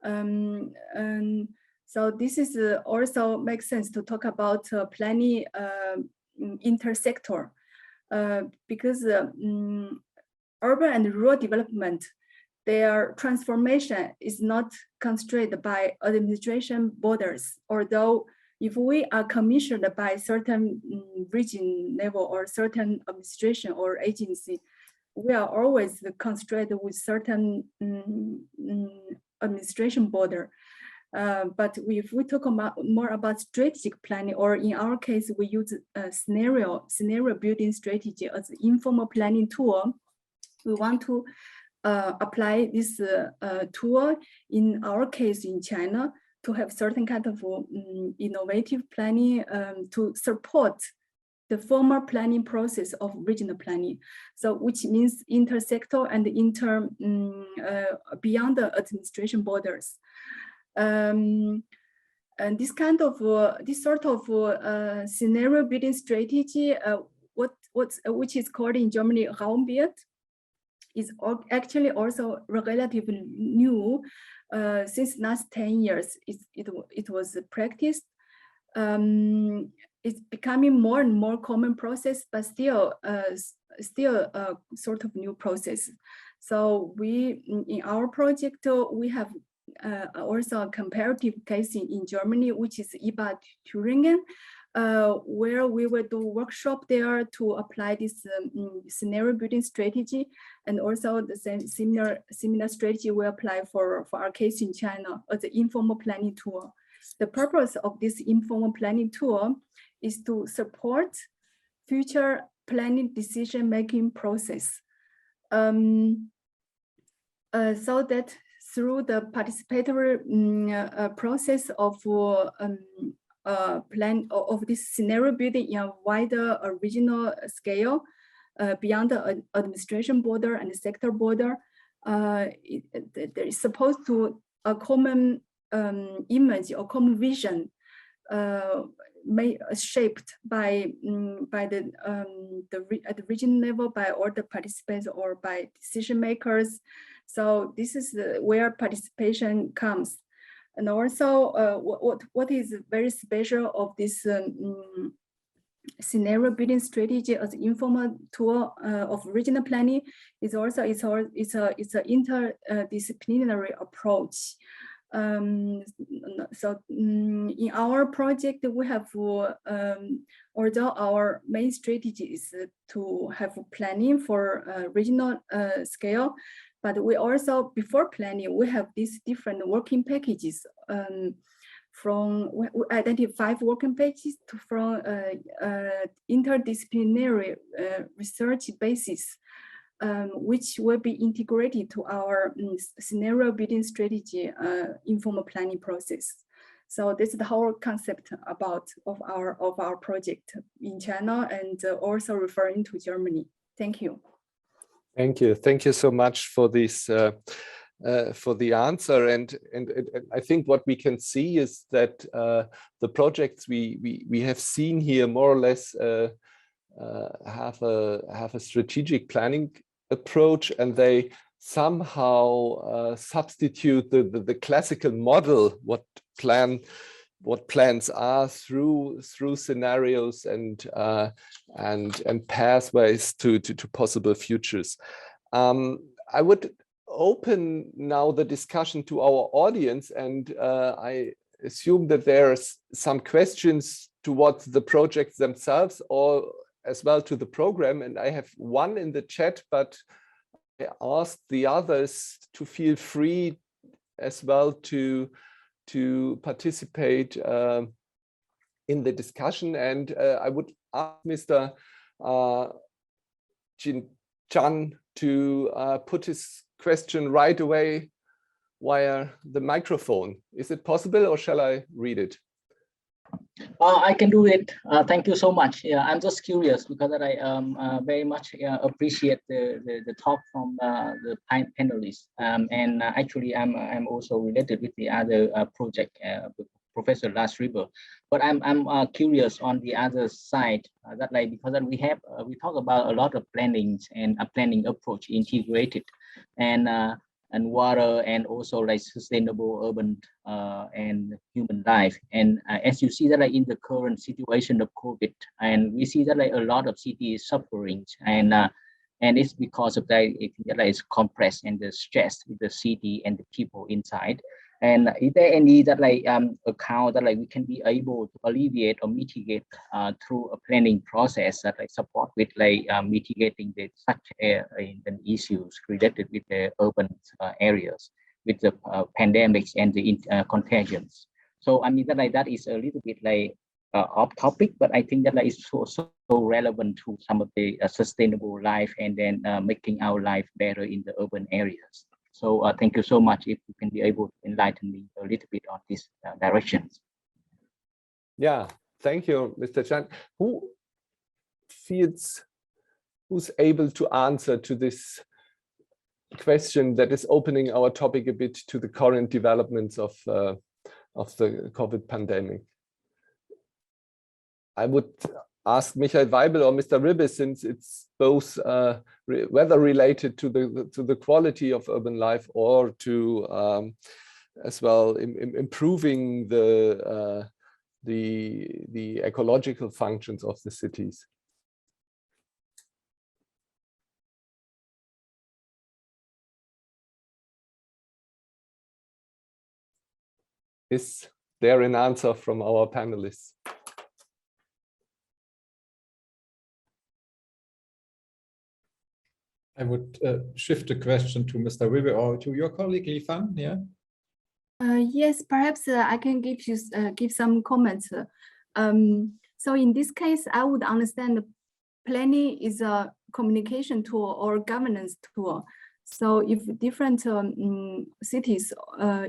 And so this is also makes sense to talk about planning intersector, because urban and rural development, their transformation is not constrained by administration borders. Although if we are commissioned by certain region level or certain administration or agency, we are always constrained with certain administration border. But if we talk more about strategic planning, or in our case, we use a scenario building strategy as an informal planning tool. We want to apply this tool in our case in China to have certain kind of innovative planning to support the formal planning process of regional planning. So which means intersector and beyond the administration borders. And this sort of scenario building strategy, which is called in Germany Raumbild, is actually also relatively new. Since last 10 years, it was practiced. It's becoming more and more common process, but still a sort of new process. So in our project, we have also a comparative case in Germany, which is IBA Thüringen, where we will do workshop there to apply this scenario building strategy, and also the similar strategy we apply for our case in China as the informal planning tool. The purpose of this informal planning tool is to support future planning decision-making process. So that through the participatory process of this scenario building in a wider regional scale, beyond the administration border and the sector border, there is supposed to a common image or common vision shaped by at the regional level by all the participants or by decision makers. So this is where participation comes. And also what is very special of this scenario building strategy as informal tool of regional planning is also it's an interdisciplinary approach. So in our project, we have, although our main strategy is to have planning for regional scale, but we also, before planning, we have these different working packages. We identify 5 working packages from interdisciplinary research basis, which will be integrated to our scenario building strategy informal planning process. So this is the whole concept of our project in China, and also referring to Germany. Thank you. Thank you. Thank you so much for this for the answer. And I think what we can see is that the projects we have seen here more or less have a strategic planning approach, and they somehow substitute the classical model, what plans are through scenarios and pathways to possible futures. I would open now the discussion to our audience, and I assume that there's some questions towards the projects themselves or as well to the program, and I have one in the chat, but I asked the others to feel free as well to participate in the discussion. And I would ask Mr. Jin Chan to put his question right away via the microphone. Is it possible, or shall I read it? I can do it. Thank you so much. Yeah, I'm just curious because I very much appreciate the talk from the panelists. And actually, I'm also related with the other project, Professor Lars Ribbe. But I'm curious on the other side that because we talk about a lot of plannings and a planning approach integrated, and water, and also sustainable urban and human life. And as you see that in the current situation of COVID, and we see that a lot of cities suffering, and it's because of that it's compressed and the stress with the city and the people inside. And is there any account that we can be able to alleviate or mitigate through a planning process that support with mitigating such issues related with the urban areas with the pandemics and the contagions? So I mean that is a little bit off topic, but I think that is so relevant to some of the sustainable life and then making our life better in the urban areas. So thank you so much if you can be able to enlighten me a little bit on these directions. Yeah, thank you, Mr. Chan. who's able to answer to this question that is opening our topic a bit to the current developments of the COVID pandemic? I would ask Michael Waibel or Mr. Ribbe, since it's both whether related to the quality of urban life or to as well improving the ecological functions of the cities. Is there an answer from our panelists? I would shift the question to Mr. Ribbe or to your colleague, Li Fan. Yeah. Yes, perhaps I can give some comments. So in this case, I would understand planning is a communication tool or governance tool. So if different cities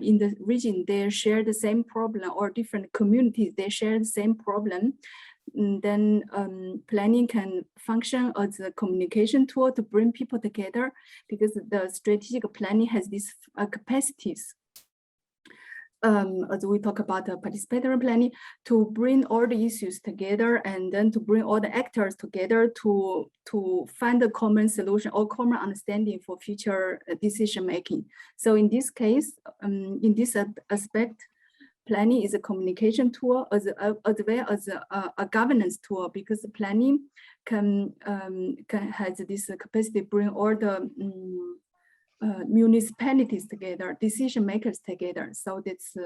in the region, they share the same problem, or different communities, they share the same problem, then planning can function as a communication tool to bring people together, because the strategic planning has these capacities. As we talk about the participatory planning, to bring all the issues together, and then to bring all the actors together to find a common solution or common understanding for future decision making. So in this case, in this aspect, planning is a communication tool as well as a governance tool, because the planning can has this capacity to bring all the municipalities together, decision makers together. So that's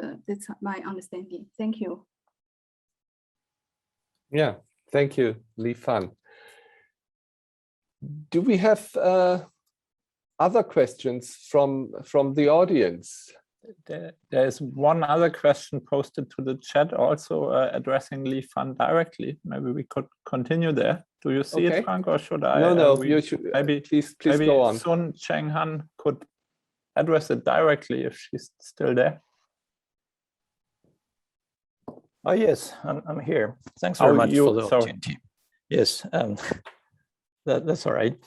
my understanding. Thank you. Yeah, thank you, Li Fan. Do we have other questions from the audience? There's one other question posted to the chat, also addressing Li Fan directly. Maybe we could continue there. Do you see it, Frank, or should I? No, you should. Maybe please go on. Sun Cheng Han could address it directly if she's still there. Oh yes, I'm here. Thanks very much for the opportunity. Yes, that's all right.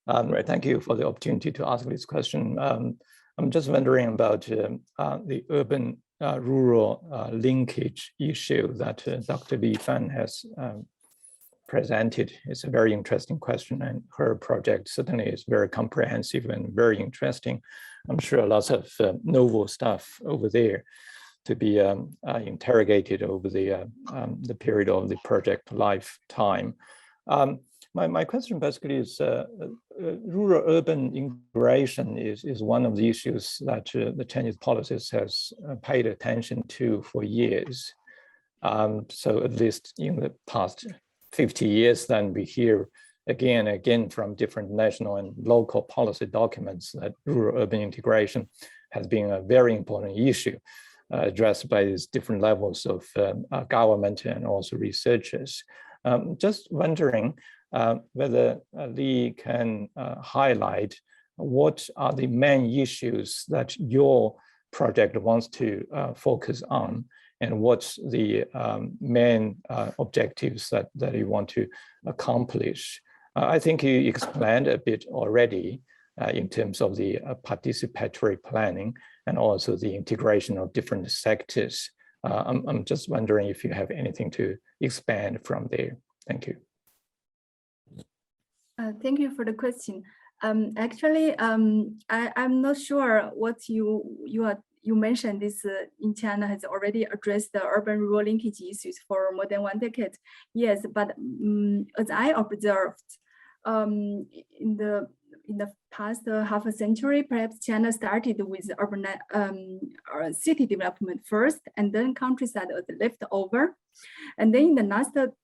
Right. Thank you for the opportunity to ask this question. I'm just wondering about the urban-rural linkage issue that Dr. Li Fan has presented. It's a very interesting question, and her project certainly is very comprehensive and very interesting. I'm sure lots of novel stuff over there to be interrogated over the period of the project lifetime. My question basically is rural-urban integration is one of the issues that the Chinese policies has paid attention to for years. So at least in the past 50 years, then we hear again and again from different national and local policy documents that rural-urban integration has been a very important issue addressed by these different levels of government and also researchers. Just wondering whether Li can highlight what are the main issues that your project wants to focus on, and what's the main objectives that you want to accomplish. I think you explained a bit already in terms of the participatory planning and also the integration of different sectors. I'm just wondering if you have anything to expand from there. Thank you. Thank you for the question. Actually, I'm not sure what you mentioned. This in China has already addressed the urban-rural linkage issues for more than 1 decade. Yes, but as I observed, in the past half a century, perhaps China started with urban city development first, and then countryside was left over. And then in the last 1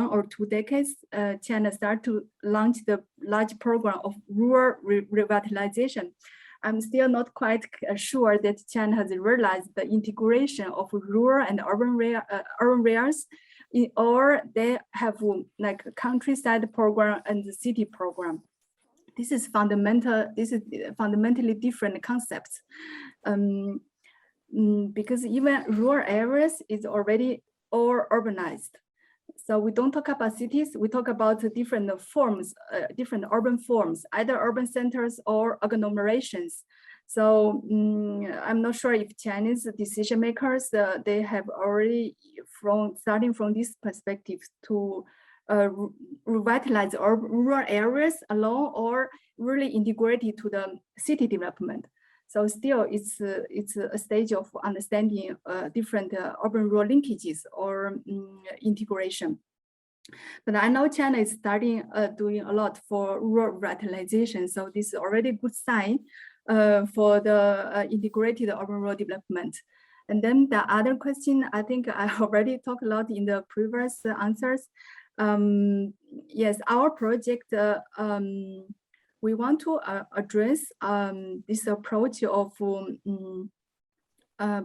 or 2 decades, China started to launch the large program of rural revitalization. I'm still not quite sure that China has realized the integration of rural and urban areas, or they have like a countryside program and the city program. This is fundamentally different concepts, because even rural areas is already all urbanized. So we don't talk about cities, we talk about different forms, different urban forms, either urban centers or agglomerations. So I'm not sure if Chinese decision makers, they have already starting from this perspective to revitalize rural areas alone or really integrated to the city development. So still it's a stage of understanding different urban-rural linkages or integration. But I know China is starting doing a lot for rural revitalization. So this is already a good sign for the integrated urban-rural development. And then the other question, I think I already talked a lot in the previous answers. Yes, our project, we want to address this approach of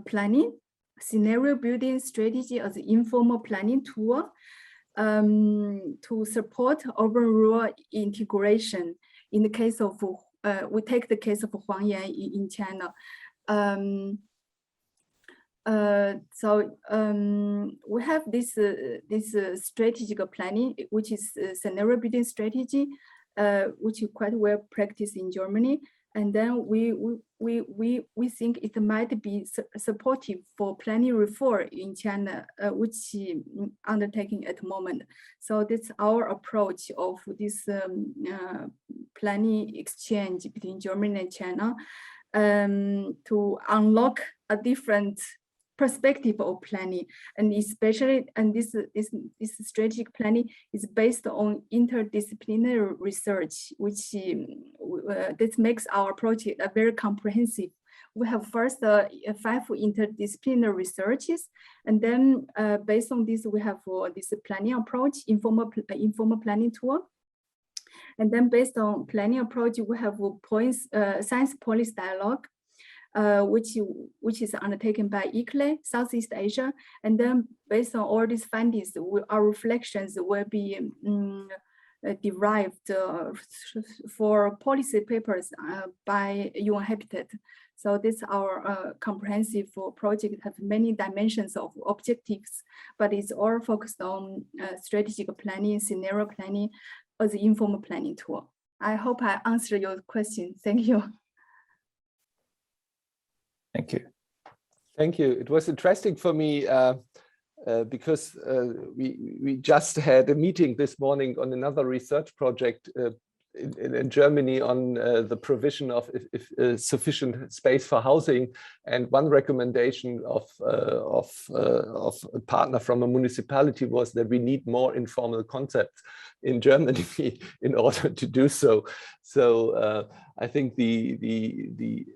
planning, scenario building strategy as an informal planning tool to support urban-rural integration. In the case of, we take the case of Huangyan in China. We have this strategic planning, which is scenario building strategy, which is quite well practiced in Germany. And then we think it might be supportive for planning reform in China, which undertaking at the moment. So that's our approach of this planning exchange between Germany and China to unlock a different perspective of planning, and especially, and this strategic planning is based on interdisciplinary research, which this makes our approach very comprehensive. We have first 5 interdisciplinary researches, and then based on this, we have this planning approach, informal planning tool. And then based on planning approach, we have science policy dialogue, which is undertaken by ICLE, Southeast Asia. And then based on all these findings, our reflections will be derived for policy papers by UN Habitat. So this our comprehensive project has many dimensions of objectives, but it's all focused on strategic planning, scenario planning, as an informal planning tool. I hope I answered your question. Thank you. Thank you. Thank you. It was interesting for me because we just had a meeting this morning on another research project in Germany on the provision of sufficient space for housing, and one recommendation of a partner from a municipality was that we need more informal concepts in Germany in order to do so. So I think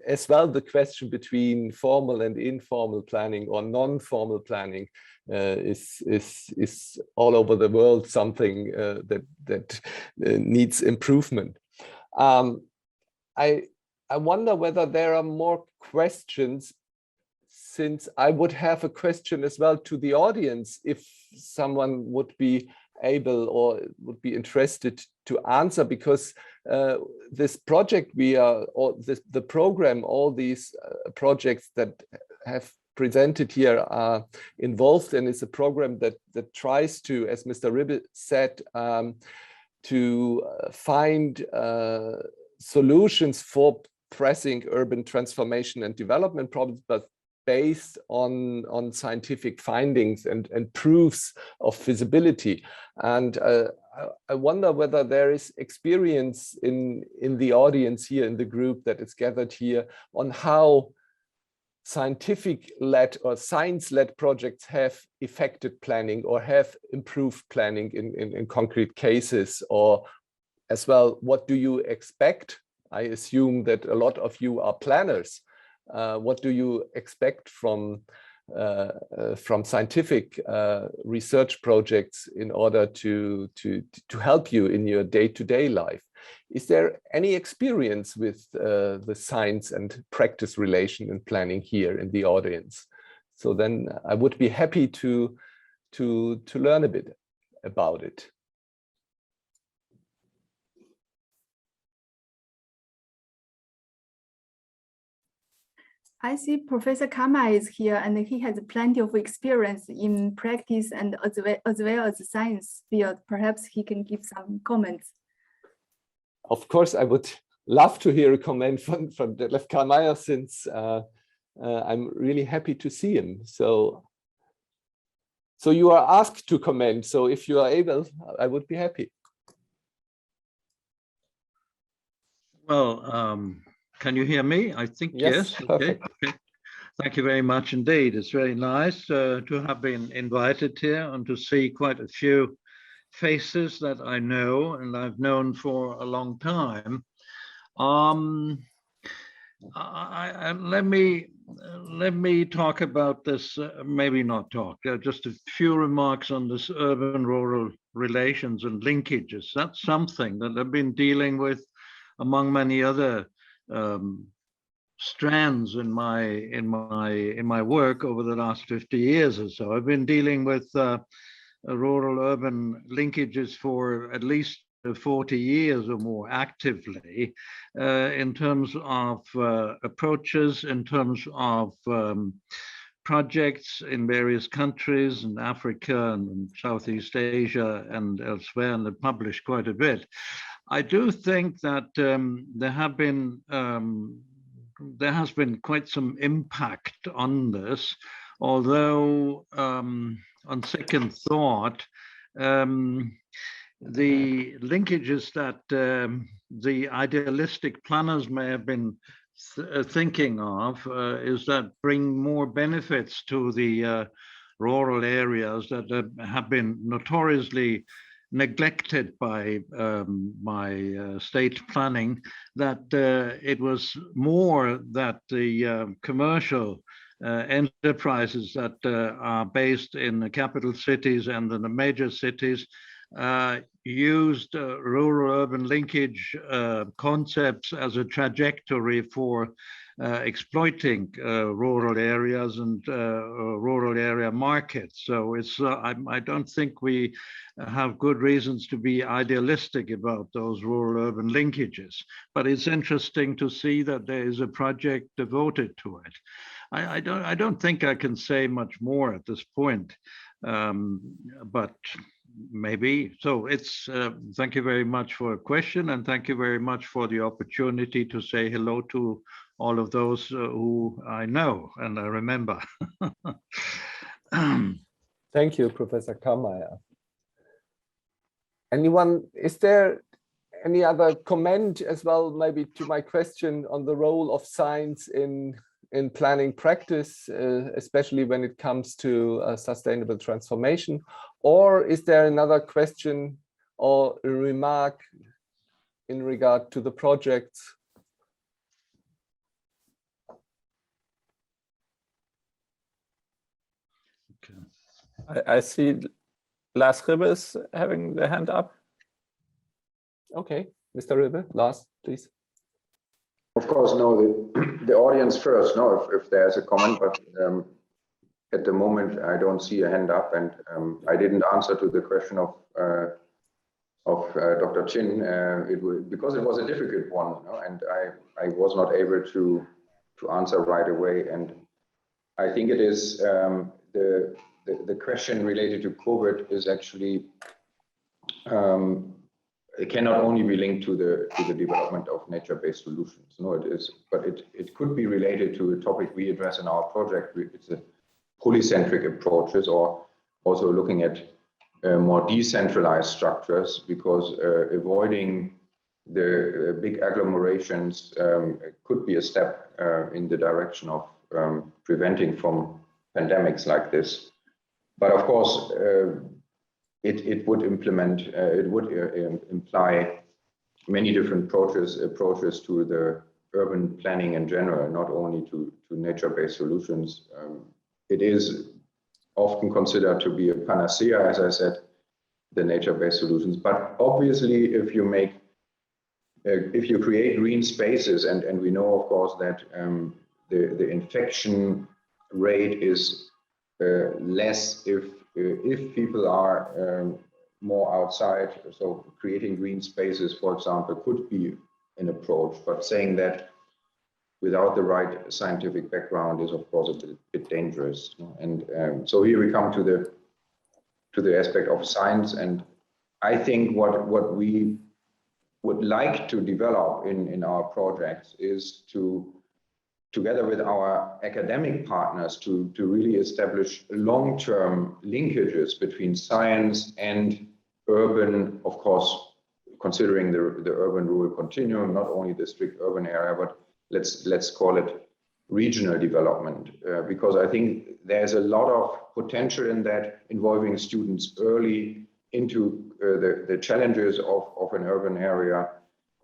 as well the question between formal and informal planning or non-formal planning is all over the world something that needs improvement. I wonder whether there are more questions, since I would have a question as well to the audience, if someone would be able or would be interested to answer, because this project the program, all these projects that have presented here are involved, and it's a program that tries to, as Mr. Ribbe said, to find solutions for pressing urban transformation and development problems, but based on scientific findings and proofs of feasibility. And I wonder whether there is experience in the audience here, in the group that is gathered here, on how scientific-led or science-led projects have affected planning or have improved planning in concrete cases, or as well, what do you expect? I assume that a lot of you are planners. What do you expect from scientific research projects in order to help you in your day-to-day life? Is there any experience with the science and practice relation in planning here in the audience? So then I would be happy to learn a bit about it. I see Professor Kama is here, and he has plenty of experience in practice and as well as the science field. Perhaps he can give some comments. Of course, I would love to hear a comment from Detlef Karlmeier, since I'm really happy to see him. So you are asked to comment. So if you are able, I would be happy. Well, can you hear me? I think yes. Perfect. Okay. Thank you very much indeed. It's very nice to have been invited here and to see quite a few faces that I know and I've known for a long time. Let me talk about this. Maybe not talk. Just a few remarks on this urban-rural relations and linkages. That's something that I've been dealing with among many other strands in my work over the last 50 years or so. I've been dealing with rural-urban linkages for at least 40 years or more actively, in terms of approaches, in terms of projects in various countries in Africa and in Southeast Asia and elsewhere, and they've published quite a bit. I do think that there has been quite some impact on this, although on second thought, the linkages that the idealistic planners may have been thinking of is that bring more benefits to the rural areas that have been notoriously neglected by state planning, that it was more that the commercial enterprises that are based in the capital cities and in the major cities used rural-urban linkage concepts as a trajectory for exploiting rural areas and rural area markets. So it's I don't think we have good reasons to be idealistic about those rural-urban linkages, but it's interesting to see that there is a project devoted to it. I don't think I can say much more at this point, but maybe. So it's thank you very much for a question, and thank you very much for the opportunity to say hello to all of those who I know and I remember. Thank you, Professor Karlmeier. Anyone, is there any other comment as well, maybe to my question on the role of science in planning practice, especially when it comes to sustainable transformation? Or is there another question or a remark in regard to the projects? Okay. I see Lars Ribbe is having the hand up. Okay, Mr. Ribbe, Lars, please. Of course, no, the audience first, no, if there's a comment, but at the moment I don't see a hand up, and I didn't answer to the question of Dr. Chin, because it was a difficult one, you know, and I was not able to answer right away. And I think it is the question related to COVID is actually it cannot only be linked to the development of nature-based solutions. No, it is, but it could be related to a topic we address in our project. It's a polycentric approaches, or also looking at more decentralized structures, because avoiding the big agglomerations could be a step in the direction of preventing from pandemics like this. But of course, it would imply many different approaches to the urban planning in general, not only to nature-based solutions. It is often considered to be a panacea, as I said, the nature-based solutions. But obviously, if you create green spaces, and we know, of course, that the infection rate is less if people are more outside. So creating green spaces, for example, could be an approach. But saying that without the right scientific background is, of course, a bit dangerous. And so here we come to the aspect of science. And I think what we would like to develop in our projects is to, together with our academic partners, to really establish long-term linkages between science and urban, of course, considering the urban-rural continuum, not only the strict urban area, but let's call it regional development, because I think there's a lot of potential in that, involving students early into the challenges of an urban area,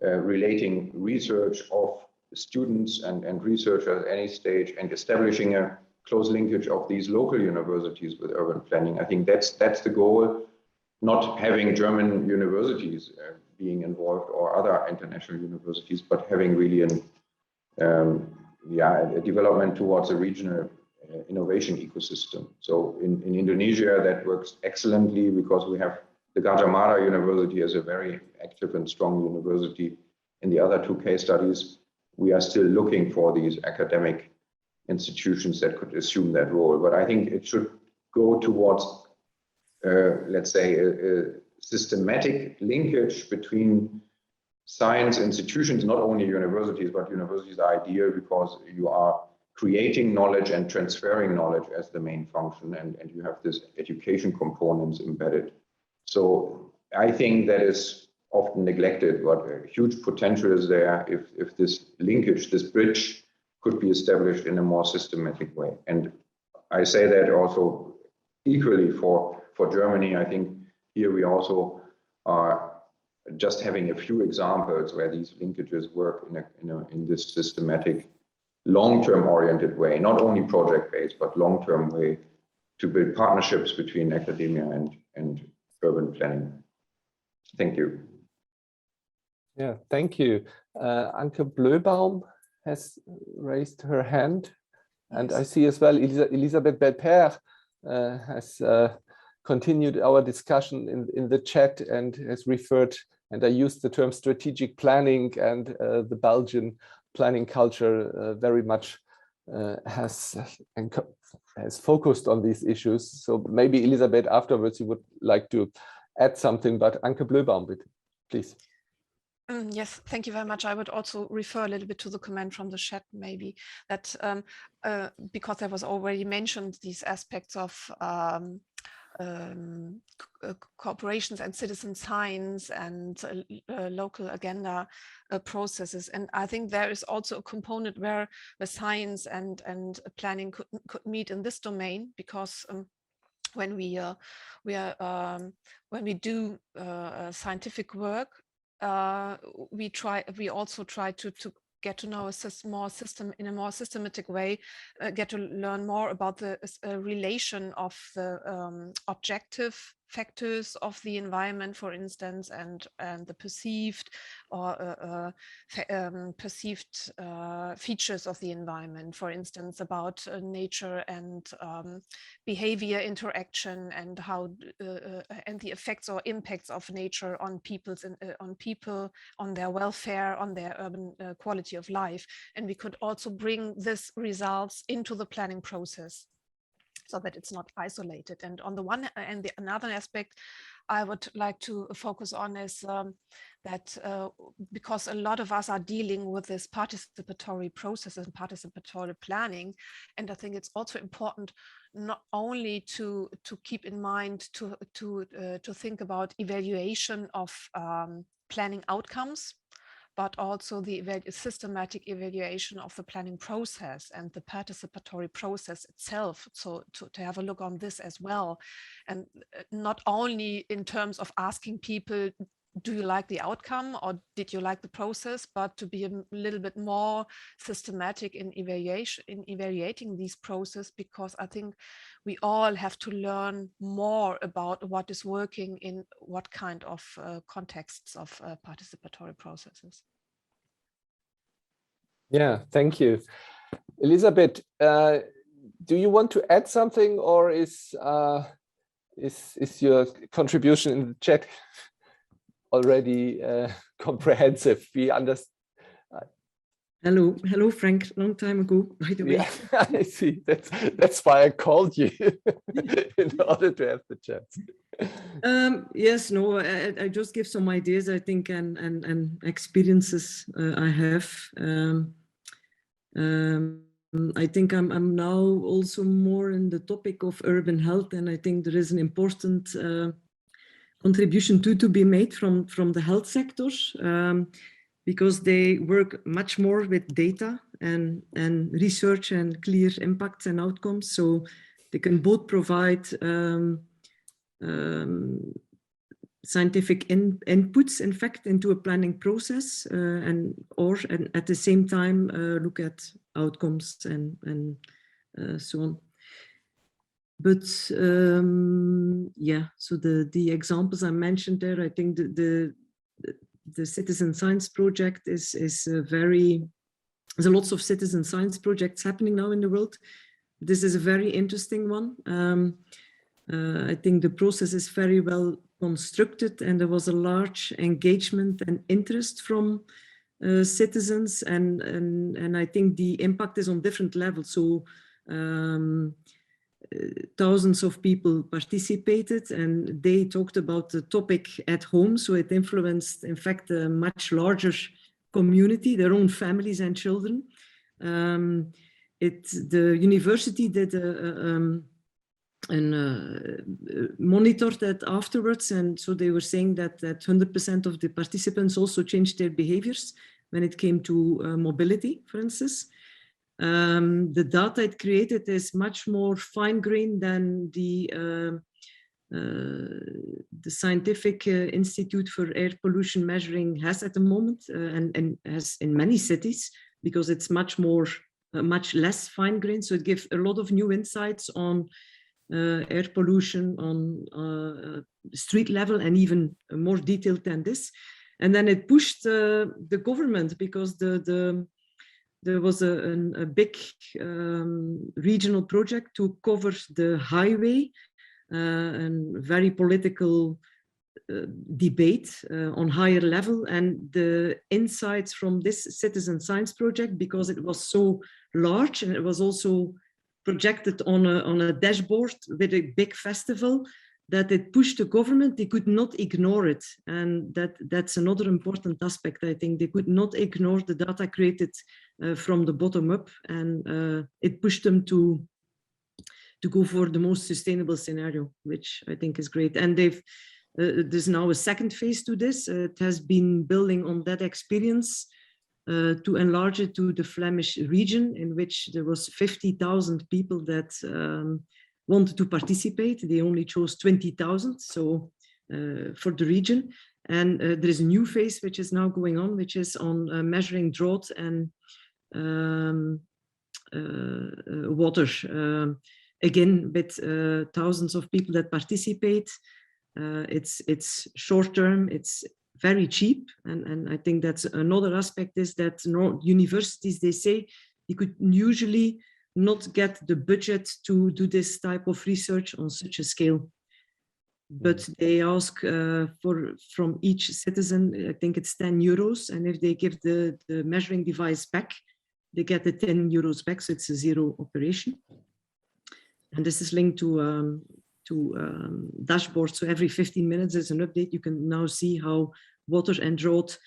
relating research of students and researchers at any stage, and establishing a close linkage of these local universities with urban planning. I think that's the goal, not having German universities being involved or other international universities, but having really a development towards a regional innovation ecosystem. So in Indonesia, that works excellently because we have the Gajah Mada University as a very active and strong university. In the other two case studies, we are still looking for these academic institutions that could assume that role. But I think it should go towards, let's say, a systematic linkage between science institutions, not only universities, but universities are ideal because you are creating knowledge and transferring knowledge as the main function, and you have this education components embedded. So I think that is often neglected, but a huge potential is there if this linkage, this bridge could be established in a more systematic way. And I say that also equally for Germany. I think here we also are just having a few examples where these linkages work in this systematic, long-term oriented way, not only project-based, but long-term way to build partnerships between academia and urban planning. Thank you. Yeah, thank you. Anke Blöbaum has raised her hand. And I see as well Elisabeth Belper has continued our discussion in the chat and has referred, and I used the term strategic planning, and the Belgian planning culture very much has focused on these issues. So maybe Elisabeth, afterwards you would like to add something, but Anke Blöbaum, please. Yes, thank you very much. I would also refer a little bit to the comment from the chat, maybe, that because there was already mentioned these aspects of corporations and citizen science and local agenda processes. And I think there is also a component where the science and planning could meet in this domain, because when we do scientific work, we also try to get to know in a more systematic way, get to learn more about the relation of the objective factors of the environment, for instance, and the perceived or perceived features of the environment, for instance, about nature and behavior interaction, and how and the effects or impacts of nature on people, on their welfare, on their urban quality of life. And we could also bring this results into the planning process, so that it's not isolated. And on the one and another aspect I would like to focus on is that because a lot of us are dealing with this participatory process and participatory planning, and I think it's also important not only to keep in mind to think about evaluation of planning outcomes, but also the systematic evaluation of the planning process and the participatory process itself. So to have a look on this as well. And not only in terms of asking people, do you like the outcome or did you like the process, but to be a little bit more systematic in evaluating these processes, because I think we all have to learn more about what is working in what kind of contexts of participatory processes. Yeah, thank you. Elizabeth, do you want to add something, or is your contribution in the chat already comprehensive? We understand. Hello, Frank. Long time ago, by the way. Yeah, I see. That's why I called you in order to have the chance. Yes, no, I just give some ideas, I think, and experiences I have. I think I'm now also more in the topic of urban health, and I think there is an important contribution to be made from the health sectors, because they work much more with data and research and clear impacts and outcomes. So they can both provide scientific inputs, in fact, into a planning process, and at the same time look at outcomes and so on. But yeah, so the examples I mentioned there, I think the citizen science project is there's lots of citizen science projects happening now in the world. This is a very interesting one. I think the process is very well constructed, and there was a large engagement and interest from citizens, and I think the impact is on different levels. So thousands of people participated, and they talked about the topic at home. So it influenced, in fact, a much larger community, their own families and children. The university did monitored that afterwards, and so they were saying that 100% of the participants also changed their behaviors when it came to mobility, for instance. The data it created is much more fine-grained than the Scientific Institute for Air Pollution Measuring has at the moment, and has in many cities, because it's much less fine-grained. So it gives a lot of new insights on air pollution on street level, and even more detailed than this. And then it pushed the government, because there was a big regional project to cover the highway, and very political debate on higher level. And the insights from this citizen science project, because it was so large and it was also projected on a dashboard with a big festival, that it pushed the government. They could not ignore it, and that's another important aspect. I think they could not ignore the data created from the bottom up, and it pushed them to go for the most sustainable scenario, which I think is great. And there's now a second phase to this. It has been building on that experience to enlarge it to the Flemish region, in which there was 50,000 people that wanted to participate. They only chose 20,000, so for the region. And there is a new phase which is now going on, which is on measuring drought and water. Again, with thousands of people that participate. It's short term, it's very cheap, and I think that's another aspect, is that universities, they say you could usually not get the budget to do this type of research on such a scale. But they ask from each citizen, I think it's 10 euros, and if they give the measuring device back, they get the 10 euros back, so it's a zero operation. And this is linked to dashboard. So every 15 minutes there's an update. You can now see how water and drought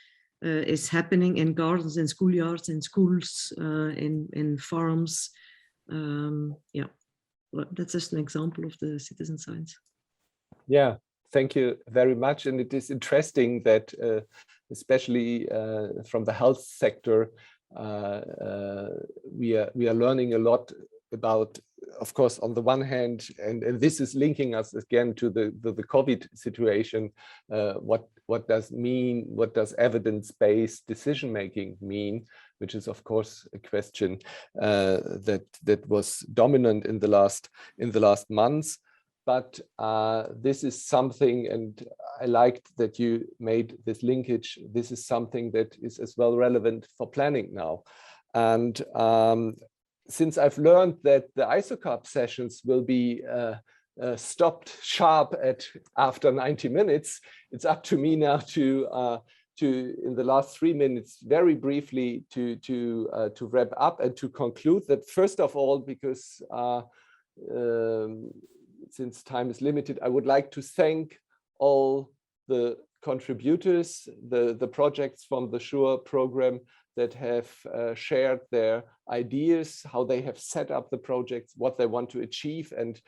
is happening in gardens, in schoolyards, in schools, in farms. Yeah, well, that's just an example of the citizen science. Yeah, thank you very much. And it is interesting that especially from the health sector, we are learning a lot about, of course, on the one hand, and this is linking us again to the COVID situation, what does evidence-based decision-making mean, which is, of course, a question that was dominant in the last months. But this is something, and I liked that you made this linkage. This is something that is as well relevant for planning now. And since I've learned that the ISOCARP sessions will be stopped sharp after 90 minutes, it's up to me now to in the last 3 minutes, very briefly to wrap up and to conclude that first of all, because since time is limited, I would like to thank all the contributors, the projects from the SURE program that have shared their ideas, how they have set up the projects, what they want to achieve, and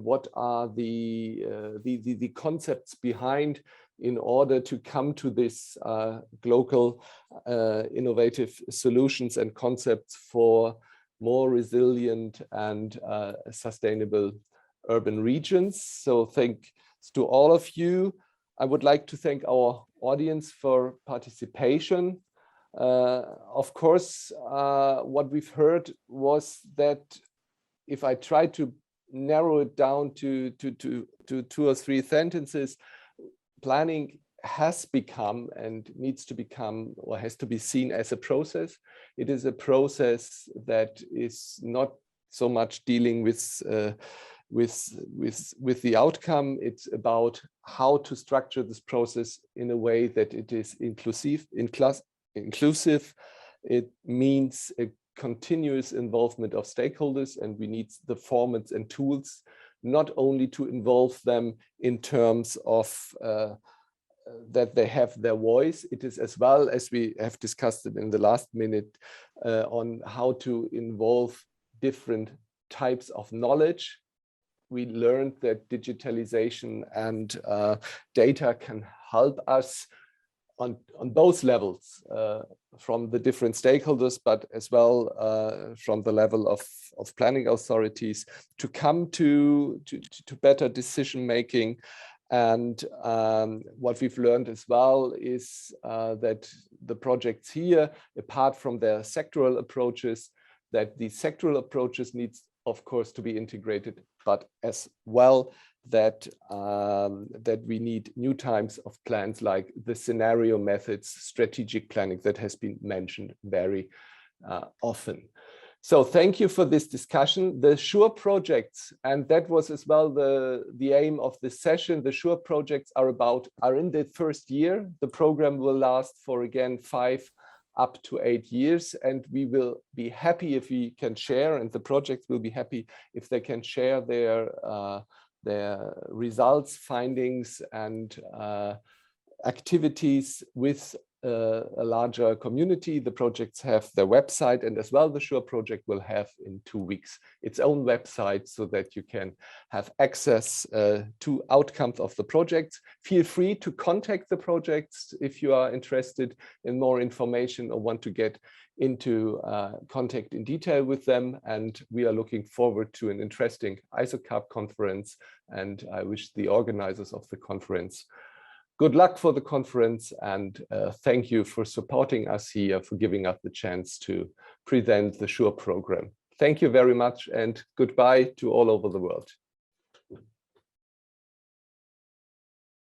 what are the concepts behind in order to come to this global innovative solutions and concepts for more resilient and sustainable urban regions. So thanks to all of you. I would like to thank our audience for participation. Of course, what we've heard was that if I try to narrow it down to 2 or 3 sentences, planning has become and needs to become or has to be seen as a process. It is a process that is not so much dealing with the outcome. It's about how to structure this process in a way that it is inclusive. It means a continuous involvement of stakeholders, and we need the formats and tools not only to involve them in terms of that they have their voice. It is as well, as we have discussed it in the last minute, on how to involve different types of knowledge. We learned that digitalization and data can help us on both levels, from the different stakeholders, but as well from the level of planning authorities to come to better decision making. And what we've learned as well is that the projects here, apart from their sectoral approaches, that the sectoral approaches needs, of course, to be integrated, but as well that that we need new types of plans like the scenario methods, strategic planning that has been mentioned very often. So thank you for this discussion. The SURE projects, and that was as well the aim of this session, the SURE projects are in the first year. The program will last for, again, 5 up to 8 years, and we will be happy if we can share, and the projects will be happy if they can share their results, findings, and activities with a larger community. The projects have their website, and as well the SURE project will have in 2 weeks its own website so that you can have access to outcomes of the projects. Feel free to contact the projects if you are interested in more information or want to get into contact in detail with them. And we are looking forward to an interesting ISOCARP conference, and I wish the organizers of the conference good luck for the conference, and thank you for supporting us here, for giving us the chance to present the SURE program. Thank you very much, and goodbye to all over the world.